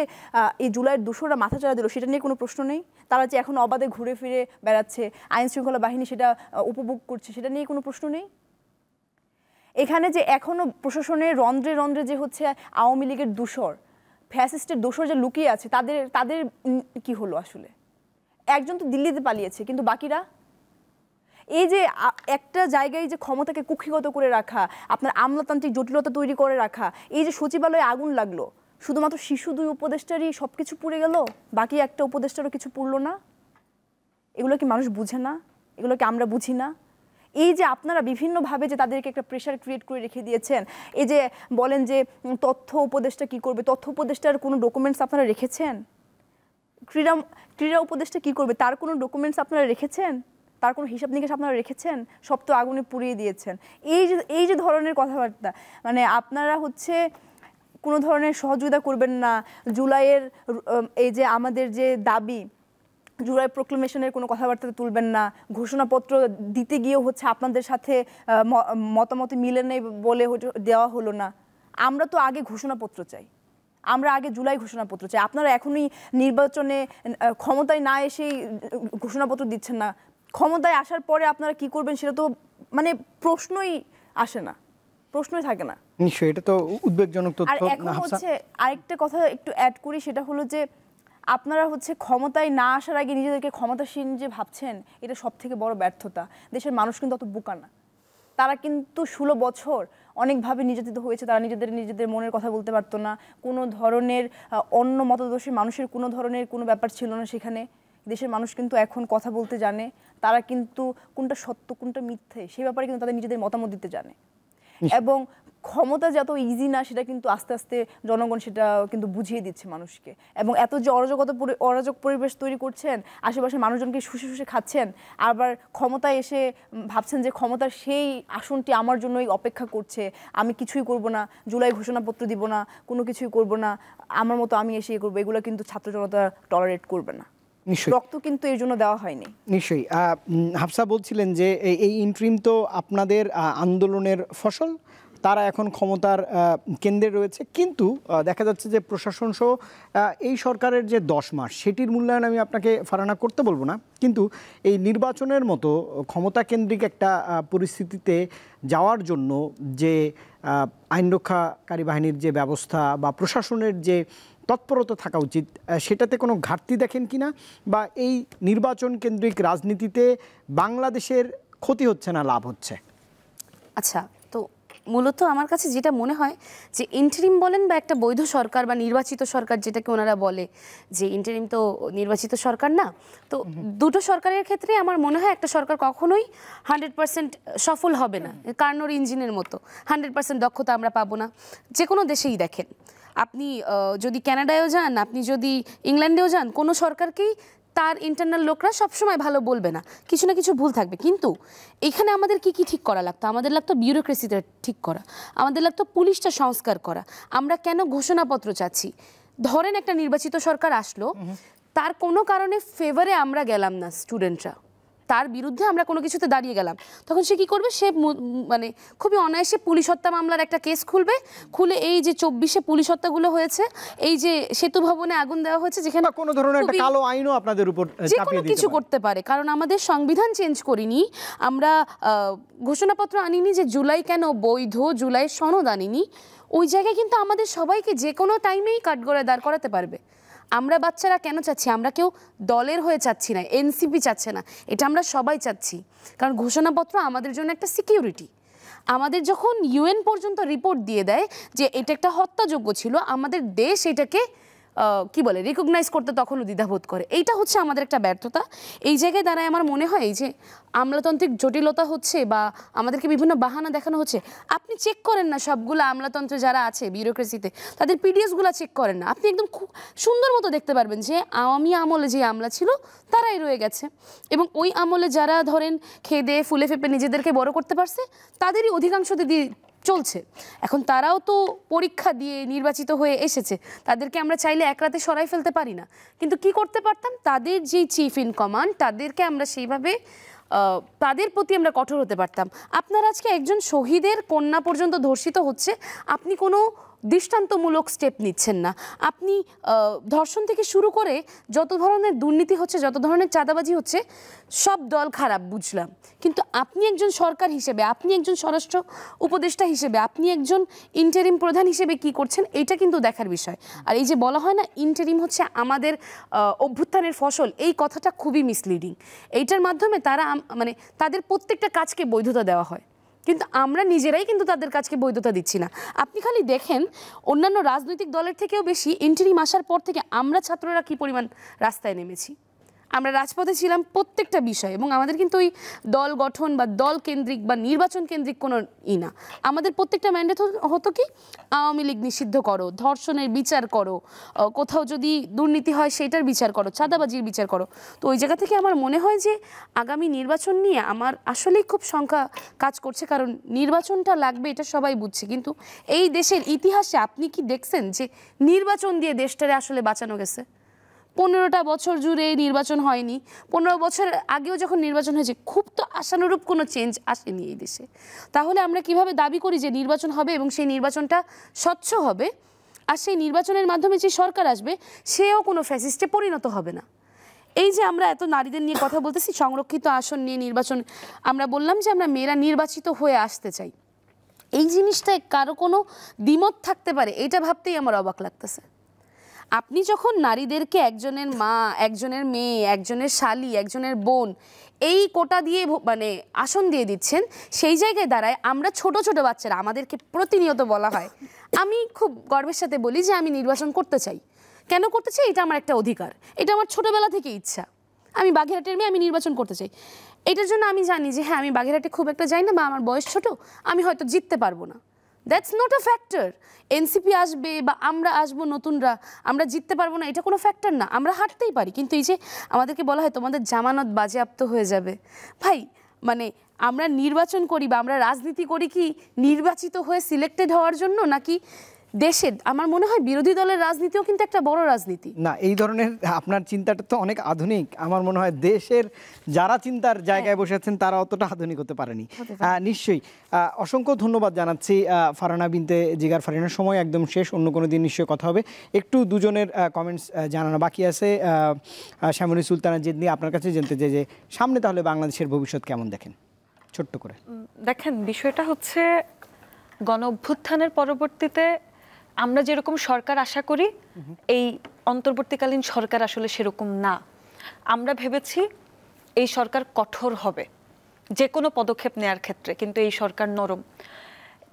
এই জুলাইয়ের 200রা মাথাচাড়া দিল, সেটা নিয়ে কোনো প্রশ্ন নেই। তারা যে এখন অবাধে ঘুরে ফিরে বেড়াচ্ছে, আইন শৃঙ্খলা বাহিনী সেটা উপভোগ করছে, সেটা নিয়ে কোনো প্রশ্ন নেই। এখানে যে এখনো প্রশাসনের রন্ধ্রে রন্ধ্রে যে হচ্ছে আওয়ামী লীগের দোসর, ফ্যাসিস্টের দোসর যে লুকিয়ে আছে, তাদের কি হলো আসলে? একজন তো দিল্লিতে পালিয়েছে, কিন্তু বাকিরা? এই যে একটা জায়গায় যে ক্ষমতাকে কুক্ষিগত করে রাখা, আপনার আমলাতান্ত্রিক জটিলতা তৈরি করে রাখা, এই যে সচিবালয়ে আগুন লাগলো, শুধুমাত্র শিশু 2 উপদেষ্টারই সব কিছু পুড়ে গেল, বাকি একটা উপদেষ্টারও কিছু পুড়লো না। এগুলো কি মানুষ বুঝে না? এগুলো কি আমরা বুঝি না? এই যে আপনারা বিভিন্নভাবে যে তাদেরকে একটা প্রেশার ক্রিয়েট করে রেখে দিয়েছেন, এই যে বলেন যে তথ্য উপদেষ্টা কি করবে, তথ্য উপদেষ্টার কোনো ডকুমেন্টস আপনারা রেখেছেন? ক্রীড়া উপদেষ্টা কি করবে, তার কোনো ডকুমেন্টস আপনারা রেখেছেন? তার কোনো হিসাব নিকাশ আপনারা রেখেছেন? সব তো আগুনে পুড়িয়ে দিয়েছেন। এই যে ধরনের কথাবার্তা, মানে আপনারা হচ্ছে কোনো ধরনের সহযোগিতা করবেন না। জুলাইয়ের এই যে আমাদের যে দাবি, জুলাই প্রোক্লেমেশনের কোনো কথাবার্তা তুলবেন না। ঘোষণাপত্র দিতে গিয়েও হচ্ছে আপনাদের সাথে মতামত মিলে নেই বলে দেওয়া হলো না। আমরা তো আগে ঘোষণাপত্র চাই, আমরা আগে জুলাই ঘোষণাপত্র চাই। আপনারা এখনই নির্বাচনে ক্ষমতায় না এসেই ঘোষণাপত্র দিচ্ছেন না। ক্ষমতায় আসার পরে আপনারা কি করবেন সেটা তো মানে প্রশ্নই আসে না, প্রশ্নই থাকে না। নিশ্চয়ই, এটা তো উদ্বেগজনক তথ্য। আর এখন হচ্ছে আরেকটা কথা একটু অ্যাড করি, সেটা হলো যে আপনারা হচ্ছে ক্ষমতায় না আসার আগে নিজেদেরকে ক্ষমতাসীন যে ভাবছেন, এটা সব থেকে বড় ব্যর্থতা। দেশের মানুষ কিন্তু অত বোকা না। তারা কিন্তু 16 বছর অনেকভাবে নির্যাতিত হয়েছে। তারা নিজেদের মনের কথা বলতে পারতো না। কোনো ধরনের অন্য মতাদর্শী মানুষের কোনো ধরনের কোনো ব্যাপার ছিল না সেখানে। দেশের মানুষ কিন্তু এখন কথা বলতে জানে। তারা কিন্তু কোনটা সত্য কোনটা মিথ্যে সে ব্যাপারে কিন্তু তাদের নিজেদের মতামত দিতে জানে। এবং ক্ষমতা যত ইজি না সেটা কিন্তু আস্তে আস্তে জনগণ সেটা কিন্তু বুঝিয়ে দিচ্ছে মানুষকে। এবং এত যে অরাজক পরিবেশ তৈরি করছেন, আশেপাশে মানুষজনকে শুষে শুষে খাচ্ছেন, আবার ক্ষমতায় এসে ভাবছেন যে ক্ষমতার সেই আসনটি আমার জন্যই অপেক্ষা করছে, আমি কিছুই করব না, জুলাই ঘোষণাপত্র দিব না, কোনো কিছুই করব না, আমার মতো আমি এসে করবো, এগুলো কিন্তু ছাত্র জনতা টলারেট করবে না। রক্ত কিন্তু এর জন্য দেওয়া হয়নি। নিশ্চয়ই। হাফসা বলছিলেন যে এই ইন্টারিম তো আপনাদের আন্দোলনের ফসল, তারা এখন ক্ষমতার কেন্দ্রে রয়েছে, কিন্তু দেখা যাচ্ছে যে প্রশাসন সহ এই সরকারের যে 10 মাস সেটির মূল্যায়ন আমি আপনাকে ফারানা করতে বলবো না, কিন্তু এই নির্বাচনের মতো ক্ষমতা কেন্দ্রিক একটা পরিস্থিতিতে যাওয়ার জন্য যে আইনরক্ষাকারী বাহিনীর যে ব্যবস্থা বা প্রশাসনের যে তৎপরতা থাকা উচিত, সেটাতে কোনো ঘাটতি দেখেন কিনা, বা এই নির্বাচন কেন্দ্রিক রাজনীতিতে বাংলাদেশের ক্ষতি হচ্ছে না লাভ হচ্ছে? আচ্ছা, তো মূলত আমার কাছে যেটা মনে হয় যে ইন্টারিম বলেন বা একটা বৈধ সরকার বা নির্বাচিত সরকার, যেটাকে ওনারা বলে যে ইন্টারিম তো নির্বাচিত সরকার না, তো দুটো সরকারের ক্ষেত্রে আমার মনে হয় একটা সরকার কখনোই 100% সফল হবে না। কার্নোর ইঞ্জিনের মতো 100% দক্ষতা আমরা পাবো না। যে কোনো দেশেই দেখেন, আপনি যদি কানাডায়ও যান, আপনি যদি ইংল্যান্ডেও যান, কোনো সরকারকেই তার ইন্টারনাল লোকরা সবসময় ভালো বলবে না, কিছু না কিছু ভুল থাকবে। কিন্তু এখানে আমাদের কি কি ঠিক করা লাগতো? আমাদের লাগতো বিউরোক্রেসিটা ঠিক করা, আমাদের লাগতো পুলিশটা সংস্কার করা। আমরা কেন ঘোষণাপত্র চাচ্ছি? ধরেন একটা নির্বাচিত সরকার আসলো, তার কোনো কারণে ফেভারে আমরা গেলাম না, স্টুডেন্টরা তার বিরুদ্ধে আমরা কোনো কিছুতে দাঁড়িয়ে গেলাম, তখন সে কি করবে? সে মানে খুবই অনায়াসে পুলিশ হত্যা মামলার একটা কেস খুলবে, খুলে এই যে 24-এ পুলিশ হত্যাগুলো হয়েছে, এই যে সেতু ভবনে আগুন দেওয়া হয়েছে, যেখানে কোনো ধরনের একটা কালো আইনও আপনাদের উপর চাপিয়ে দিতে কিছু করতে পারে। কারণ আমাদের সংবিধান চেঞ্জ করিনি, আমরা ঘোষণাপত্র আনিনি যে জুলাই কেন বৈধ, জুলাই সনদ আনিনি। ওই জায়গায় কিন্তু আমাদের সবাইকে যে কোনো টাইমেই কাঠগড়ায় দাঁড় করাতে পারবে। আমরা বাচ্চারা কেন চাচ্ছি? আমরা কেউ দলের হয়ে চাচ্ছি না, এনসিপি চাচ্ছে না, এটা আমরা সবাই চাচ্ছি। কারণ ঘোষণাপত্র আমাদের জন্য একটা সিকিউরিটি। আমাদের যখন ইউএন পর্যন্ত রিপোর্ট দিয়ে দেয় যে এটা একটা হত্যাযোগ্য ছিল, আমাদের দেশ এটাকে কি বলে রিকগনাইজ করতে তখনও দ্বিধাবোধ করে। এইটা হচ্ছে আমাদের একটা ব্যর্থতা। এই জায়গায় দাঁড়ায় আমার মনে হয় এই যে আমলাতান্ত্রিক জটিলতা হচ্ছে বা আমাদেরকে বিভিন্ন বাহানা দেখানো হচ্ছে। আপনি চেক করেন না সবগুলো আমলাতন্ত্রে যারা আছে বিউরোক্রেসিতে, তাদের পিডিএসগুলো চেক করেন না, আপনি একদম খুব সুন্দর মতো দেখতে পারবেন যে আওয়ামী আমলে যে আমলা ছিল তারাই রয়ে গেছে, এবং ওই আমলে যারা ধরেন খেয়ে দিয়ে ফুলে ফেপে নিজেদেরকে বড় করতে পারছে তাদেরই অধিকাংশ দিদি চলছে। এখন তারাও তো পরীক্ষা দিয়ে নির্বাচিত হয়ে এসেছে, তাদেরকে আমরা চাইলে এক রাতে সরাই ফেলতে পারি না। কিন্তু কি করতে পারতাম? তাদের যেই চিফ ইন কমান্ড, তাদেরকে আমরা সেইভাবে তাদের প্রতি আমরা কঠোর হতে পারতাম। আপনার আজকে একজন শহীদের কন্যা পর্যন্ত ধর্ষিত হচ্ছে, আপনি কোনো দৃষ্টান্তমূলক স্টেপ নিচ্ছেন না। আপনি ধর্ষণ থেকে শুরু করে যত ধরনের দুর্নীতি হচ্ছে, যত ধরনের চাঁদাবাজি হচ্ছে, সব দল খারাপ বুঝলাম, কিন্তু আপনি একজন সরকার হিসেবে, আপনি একজন স্বরাষ্ট্র উপদেষ্টা হিসেবে, আপনি একজন ইন্টারিম প্রধান হিসেবে কি করছেন, এটা কিন্তু দেখার বিষয়। আর এই যে বলা হয় না ইন্টারিম হচ্ছে আমাদের অভ্যুত্থানের ফসল, এই কথাটা খুবই মিসলিডিং। এইটার মাধ্যমে তারা মানে তাদের প্রত্যেকটা কাজকে বৈধতা দেওয়া হয়, কিন্তু আমরা নিজেরাই কিন্তু তাদের কাজকে বৈধতা দিচ্ছি না। আপনি খালি দেখেন অন্যান্য রাজনৈতিক দলের থেকেও বেশি ইন্টারিম আসার পর থেকে আমরা ছাত্ররা কি পরিমাণ রাস্তায় নেমেছি। আমরা রাজপথে ছিলাম প্রত্যেকটা বিষয়, এবং আমাদের কিন্তু ওই দল গঠন বা দল কেন্দ্রিক বা নির্বাচন কেন্দ্রিক কোনো না। আমাদের প্রত্যেকটা ম্যান্ডেট হতো কি, আওয়ামী লীগ নিষিদ্ধ করো, ধর্ষণের বিচার করো, কোথাও যদি দুর্নীতি হয় সেটার বিচার করো, চাঁদাবাজির বিচার করো। তো ওই জায়গা থেকে আমার মনে হয় যে আগামী নির্বাচন নিয়ে আমার আসলেই খুব শঙ্কা কাজ করছে, কারণ নির্বাচনটা লাগবে এটা সবাই বুঝছে, কিন্তু এই দেশের ইতিহাসে আপনি কি দেখছেন যে নির্বাচন দিয়ে দেশটারে আসলে বাঁচানো গেছে? 15টা বছর জুড়ে নির্বাচন হয়নি, 15 বছর আগেও যখন নির্বাচন হয়েছে খুব তো আশানুরূপ কোনো চেঞ্জ আসেনি এই দেশে। তাহলে আমরা কিভাবে দাবি করি যে নির্বাচন হবে এবং সেই নির্বাচনটা স্বচ্ছ হবে, আর সেই নির্বাচনের মাধ্যমে যে সরকার আসবে সেও কোনো ফ্যাসিস্টে পরিণত হবে না? এই যে আমরা এত নারীদের নিয়ে কথা বলতেছি, সংরক্ষিত আসন নিয়ে নির্বাচন, আমরা বললাম যে আমরা মেয়েরা নির্বাচিত হয়ে আসতে চাই, এই জিনিসটায় কারো কোনো দ্বিমত থাকতে পারে এটা ভাবতেই আমার অবাক লাগতেছে। আপনি যখন নারীদেরকে একজনের মা, একজনের মেয়ে, একজনের শালি, একজনের বোন এই কোটা দিয়ে মানে আসন দিয়ে দিচ্ছেন, সেই জায়গায় দাঁড়ায় আমরা ছোট ছোট বাচ্চারা, আমাদেরকে প্রতিনিয়ত বলা হয়, আমি খুব গর্বের সাথে বলি যে আমি নির্বাচন করতে চাই। কেন করতে চাই? এটা আমার একটা অধিকার, এটা আমার ছোটবেলা থেকে ইচ্ছা। আমি বাগেরহাটের মেয়ে, আমি নির্বাচন করতে চাই। এটার জন্য আমি জানি যে হ্যাঁ আমি বাগেরহাটে খুব একটা যাই না, বা আমার বয়স ছোট, আমি হয়তো জিততে পারবো না। That's not a factor. NCP আসবে বা আমরা আসবো নতুনরা, আমরা জিততে পারবো না, এটা কোনো ফ্যাক্টর না। আমরা হারতেই পারি, কিন্তু এই যে আমাদেরকে বলা হয় তোমাদের জামানত বাজেয়াপ্ত হয়ে যাবে, ভাই মানে আমরা নির্বাচন করি বা আমরা রাজনীতি করি কি নির্বাচিত হয়ে সিলেক্টেড হওয়ার জন্য, নাকি দেশের? আমার মনে হয় বিরোধী দলের রাজনীতিও কিন্তু একটা বড় রাজনীতি না। এই ধরনের আপনার চিন্তাটা তো অনেক আধুনিক। আমার মনে হয় দেশের যারা চিন্তার জায়গায় বসে আছেন তারা অতটা আধুনিক হতে পারেনি। নিশ্চয়ই। অসংখ্য ধন্যবাদ জানাচ্ছি ফারহানা বিনতে জিগার ফারহানার। সময় একদম শেষ, অন্য কোনো দিন নিশ্চয়ই কথা হবে। একটু দুজনের কমেন্টস জানানো বাকি আছে। শ্যামলী সুলতানা জেদনি, আপনার কাছে জানতে চাই যে সামনে তাহলে বাংলাদেশের ভবিষ্যৎ কেমন দেখেন, ছোট্ট করে। দেখেন, বিষয়টা হচ্ছে গণ অভ্যুত্থানের পরবর্তীতে আমরা যেরকম সরকার আশা করি, এই অন্তর্বর্তীকালীন সরকার আসলে সেরকম না। আমরা ভেবেছি এই সরকার কঠোর হবে যে কোনো পদক্ষেপ নেওয়ার ক্ষেত্রে, কিন্তু এই সরকার নরম।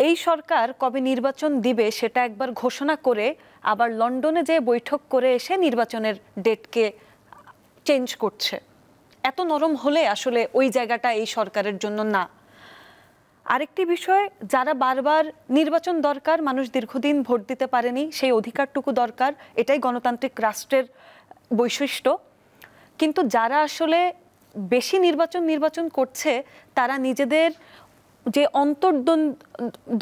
এই সরকার কবে নির্বাচন দিবে সেটা একবার ঘোষণা করে আবার লন্ডনে যে বৈঠক করে এসে নির্বাচনের ডেটকে চেঞ্জ করছে। এত নরম হলে আসলে ওই জায়গাটা এই সরকারের জন্য না। আরেকটি বিষয়, যারা বারবার নির্বাচন দরকার, মানুষ দীর্ঘদিন ভোট দিতে পারেনি, সেই অধিকারটুকু দরকার, এটাই গণতান্ত্রিক রাষ্ট্রের বৈশিষ্ট্য। কিন্তু যারা আসলে বেশি নির্বাচন করছে, তারা নিজেদের যে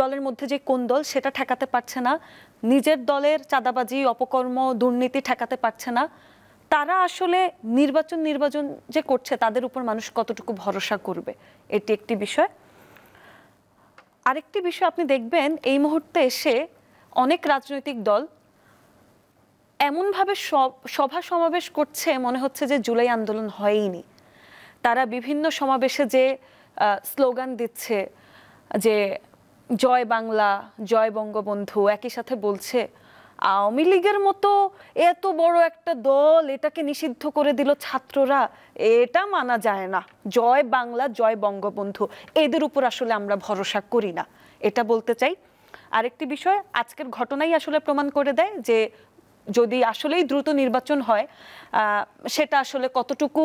দলের মধ্যে যে কোন দল সেটা ঠেকাতে পারছে না, নিজের দলের চাঁদাবাজি, অপকর্ম, দুর্নীতি ঠেকাতে পারছে না। তারা আসলে নির্বাচন যে করছে তাদের উপর মানুষ কতটুকু ভরসা করবে, এটি একটি বিষয়। আরেকটি বিষয় আপনি দেখবেন, এই মুহূর্তে এসে অনেক রাজনৈতিক দল এমনভাবে সভা সমাবেশ করছে মনে হচ্ছে যে জুলাই আন্দোলন হয়ইনি। তারা বিভিন্ন সমাবেশে যে স্লোগান দিচ্ছে যে জয় বাংলা, জয় বঙ্গবন্ধু, একই সাথে বলছে আওয়ামী লীগের মতো এত বড় একটা দল, এটাকে নিষিদ্ধ করে দিল ছাত্ররা, এটা মানা যায় না, জয় বাংলা, জয় বঙ্গবন্ধু, এদের উপর আসলে আমরা ভরসা করি না, এটা বলতে চাই। আরেকটি বিষয়, আজকের ঘটনাই আসলে প্রমাণ করে দেয় যে যদি আসলেই দ্রুত নির্বাচন হয়, সেটা আসলে কতটুকু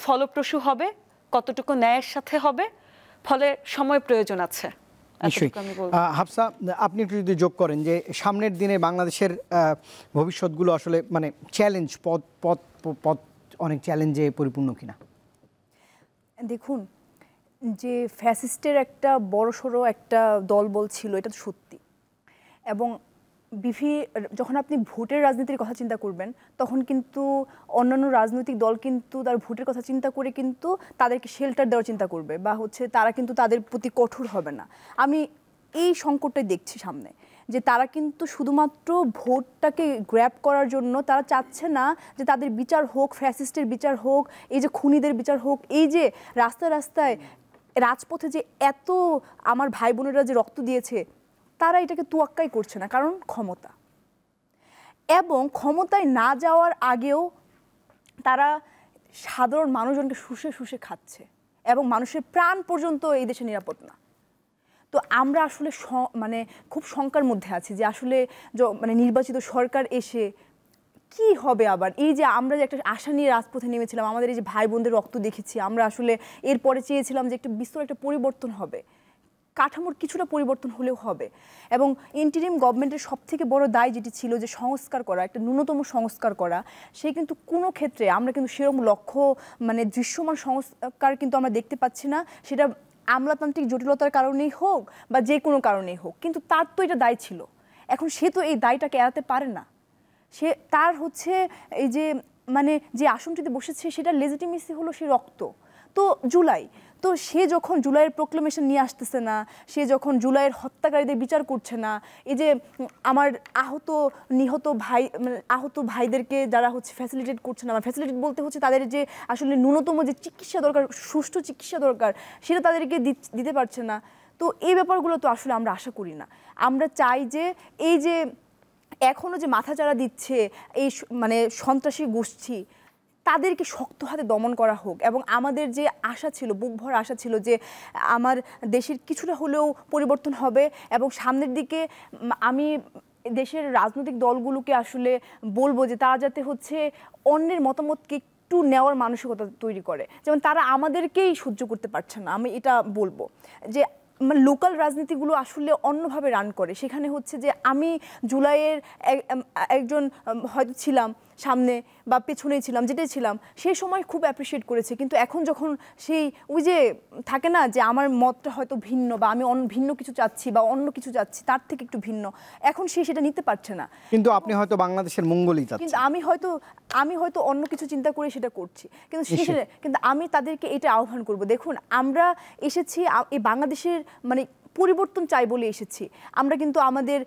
ফলপ্রসূ হবে, কতটুকু ন্যায়ের সাথে হবে, ফলে সময় প্রয়োজন আছে। নিশ্চয়ই। হাফসা, আপনি একটু যদি যোগ করেন যে সামনের দিনে বাংলাদেশের ভবিষ্যৎগুলো আসলে মানে চ্যালেঞ্জ, পথ অনেক চ্যালেঞ্জে পরিপূর্ণ কিনা? দেখুন, যে ফ্যাসিস্টের একটা বড়সড় একটা দলবল ছিল, এটা তো সত্যি। এবং যখন আপনি ভোটের রাজনীতির কথা চিন্তা করবেন, তখন কিন্তু অন্যান্য রাজনৈতিক দল কিন্তু তার ভোটের কথা চিন্তা করে কিন্তু তাদেরকে শেল্টার দেওয়ার চিন্তা করবে, বা তারা কিন্তু তাদের প্রতি কঠোর হবে না। আমি এই সংকটটাই দেখছি সামনে, যে তারা কিন্তু শুধুমাত্র ভোটটাকে গ্র্যাব করার জন্য তারা চাচ্ছে না যে তাদের বিচার হোক, ফ্যাসিস্টের বিচার হোক, এই যে খুনিদের বিচার হোক, এই যে রাস্তায় রাস্তায় রাজপথে যে এত আমার ভাই বোনেরা যে রক্ত দিয়েছে, তারা এটাকে তোয়াক্কাই করছে না, কারণ ক্ষমতা। এবং ক্ষমতায় না যাওয়ার আগেও তারা সাধারণ মানুষজনকে শুষে শুষে খাচ্ছে, এবং মানুষের প্রাণ পর্যন্ত এই দেশে নিরাপদ না। তো আমরা আসলে খুব শঙ্কার মধ্যে আছি যে আসলে নির্বাচিত সরকার এসে কি হবে আবার? এই যে আমরা যে একটা আশা নিয়ে রাজপথে নেমেছিলাম, আমাদের এই যে ভাই বোনদের রক্ত দেখেছি, আমরা আসলে এরপরে চেয়েছিলাম যে একটা বিস্তর একটা পরিবর্তন হবে, কাঠামোর কিছুটা পরিবর্তন হলেও হবে। এবং ইন্টারিম গভর্নমেন্টের সবথেকে বড় দায় যেটি ছিল যে সংস্কার করা, একটা ন্যূনতম সংস্কার করা, সে কিন্তু কোনো ক্ষেত্রে আমরা কিন্তু সেরকম লক্ষ্য মানে দৃশ্যমান সংস্কার কিন্তু আমরা দেখতে পাচ্ছি না, সেটা আমলাতান্ত্রিক জটিলতার কারণেই হোক বা যে কোনো কারণেই হোক। কিন্তু তার তো এটা দায় ছিল, এখন সে তো এই দায়টাকে এড়াতে পারে না। সে তার হচ্ছে এই যে মানে যে আসনটিতে বসেছে সেটার লেজিটিমেসি হলো সে রক্ত। তো জুলাই, তো সে যখন জুলাইয়ের প্রোক্লেমেশন নিয়ে আসতেছে না, সে যখন জুলাইয়ের হত্যাকারীদের বিচার করছে না, এই যে আমার নিহত ভাই মানে আহত ভাইদেরকে যারা হচ্ছে ফ্যাসিলিটেট করছে না, ফ্যাসিলিটেট বলতে হচ্ছে তাদের যে আসলে ন্যূনতম যে চিকিৎসা দরকার, সুষ্ঠু চিকিৎসা দরকার, সেটা তাদেরকে দিতে পারছে না। তো এই ব্যাপারগুলো তো আসলে আমরা আশা করি না। আমরা চাই যে এই যে এখনো যে মাথাচাড়া দিচ্ছে এই মানে সন্ত্রাসী গোষ্ঠী, তাদেরকে শক্ত হাতে দমন করা হোক। এবং আমাদের যে আশা ছিল, বুক ভরা আশা ছিল যে আমার দেশের কিছুটা হলেও পরিবর্তন হবে, এবং সামনের দিকে আমি দেশের রাজনৈতিক দলগুলোকে আসলে বলবো যে তারা যাতে হচ্ছে অন্যের মতামতকে একটু নেওয়ার মানসিকতা তৈরি করে। যেমন তারা আমাদেরকেই সহ্য করতে পারছে না, আমি এটা বলবো যে মানে লোকাল রাজনীতিগুলো আসলে অন্যভাবে রান করে। সেখানে হচ্ছে যে আমি জুলাইয়ের একজন হয়তো ছিলাম সামনে বা পেছনেই ছিলাম, যেটাই ছিলাম, সেই সময় খুব অ্যাপ্রিসিয়েট করেছে। কিন্তু এখন যখন সেই ওই যে থাকে না যে আমার মতটা হয়তো ভিন্ন বা আমি ভিন্ন কিছু চাচ্ছি বা অন্য কিছু চাচ্ছি তার থেকে একটু ভিন্ন, এখন সে সেটা নিতে পারছে না। কিন্তু আপনি হয়তো বাংলাদেশের মঙ্গলই চাচ্ছেন। কিন্তু আমি হয়তো অন্য কিছু চিন্তা করে সেটা করছি, কিন্তু কিন্তু আমি তাদেরকে এটা আহ্বান করব, দেখুন আমরা এসেছি এই বাংলাদেশের মানে পরিবর্তন চাই বলে এসেছি। আমরা কিন্তু আমাদের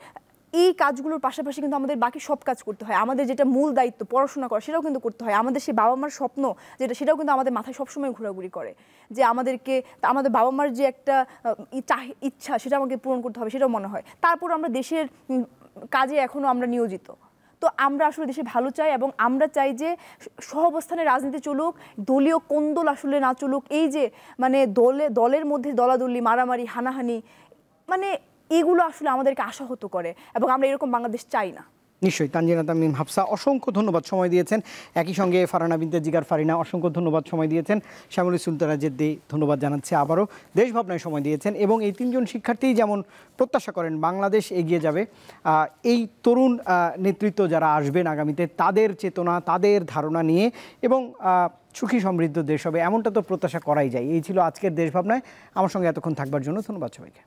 এই কাজগুলোর পাশাপাশি কিন্তু আমাদের বাকি সব কাজ করতে হয়। আমাদের যেটা মূল দায়িত্ব পড়াশোনা করা, সেটাও কিন্তু করতে হয়। আমাদের সেই বাবা মার স্বপ্ন যেটা, সেটাও কিন্তু আমাদের মাথায় সবসময় ঘোরাঘুরি করে, যে আমাদের বাবা মার যে একটা ইচ্ছা সেটা আমাকে পূরণ করতে হবে, সেটাও মনে হয়। তারপর আমরা দেশের কাজে এখনো আমরা নিয়োজিত। তো আমরা আসলে দেশে ভালো চাই, এবং আমরা চাই যে সহাবস্থানে রাজনীতি চলুক, দলীয় কোন্দল আসলে না চলুক। এই যে মানে দলের মধ্যে দলাদলি, মারামারি, হানাহানি, মানে এগুলো আসলে আমাদেরকে আশাহত করে, এবং আমরা এরকম বাংলাদেশ চাই না। নিশ্চয়ই। তানজিনা তামিম হাফসা, অসংখ্য ধন্যবাদ সময় দিয়েছেন। একই সঙ্গে ফারহানা বিনতে জিগার ফারিনা, অসংখ্য ধন্যবাদ সময় দিয়েছেন। শ্যামলী সুলতানা জেদ্দি, ধন্যবাদ জানাচ্ছে আবারও। দেশ ভাবনায় সময় দিয়েছেন, এবং এই তিনজন শিক্ষার্থী যেমন প্রত্যাশা করেন বাংলাদেশ এগিয়ে যাবে, এই তরুণ নেতৃত্ব যারা আসবেন আগামীতে, তাদের চেতনা, তাদের ধারণা নিয়ে এবং সুখী সমৃদ্ধ দেশ হবে, এমনটা তো প্রত্যাশা করাই যায়। এই ছিল আজকের দেশ ভাবনায়। আমার সঙ্গে এতক্ষণ থাকবার জন্য ধন্যবাদ সবাইকে।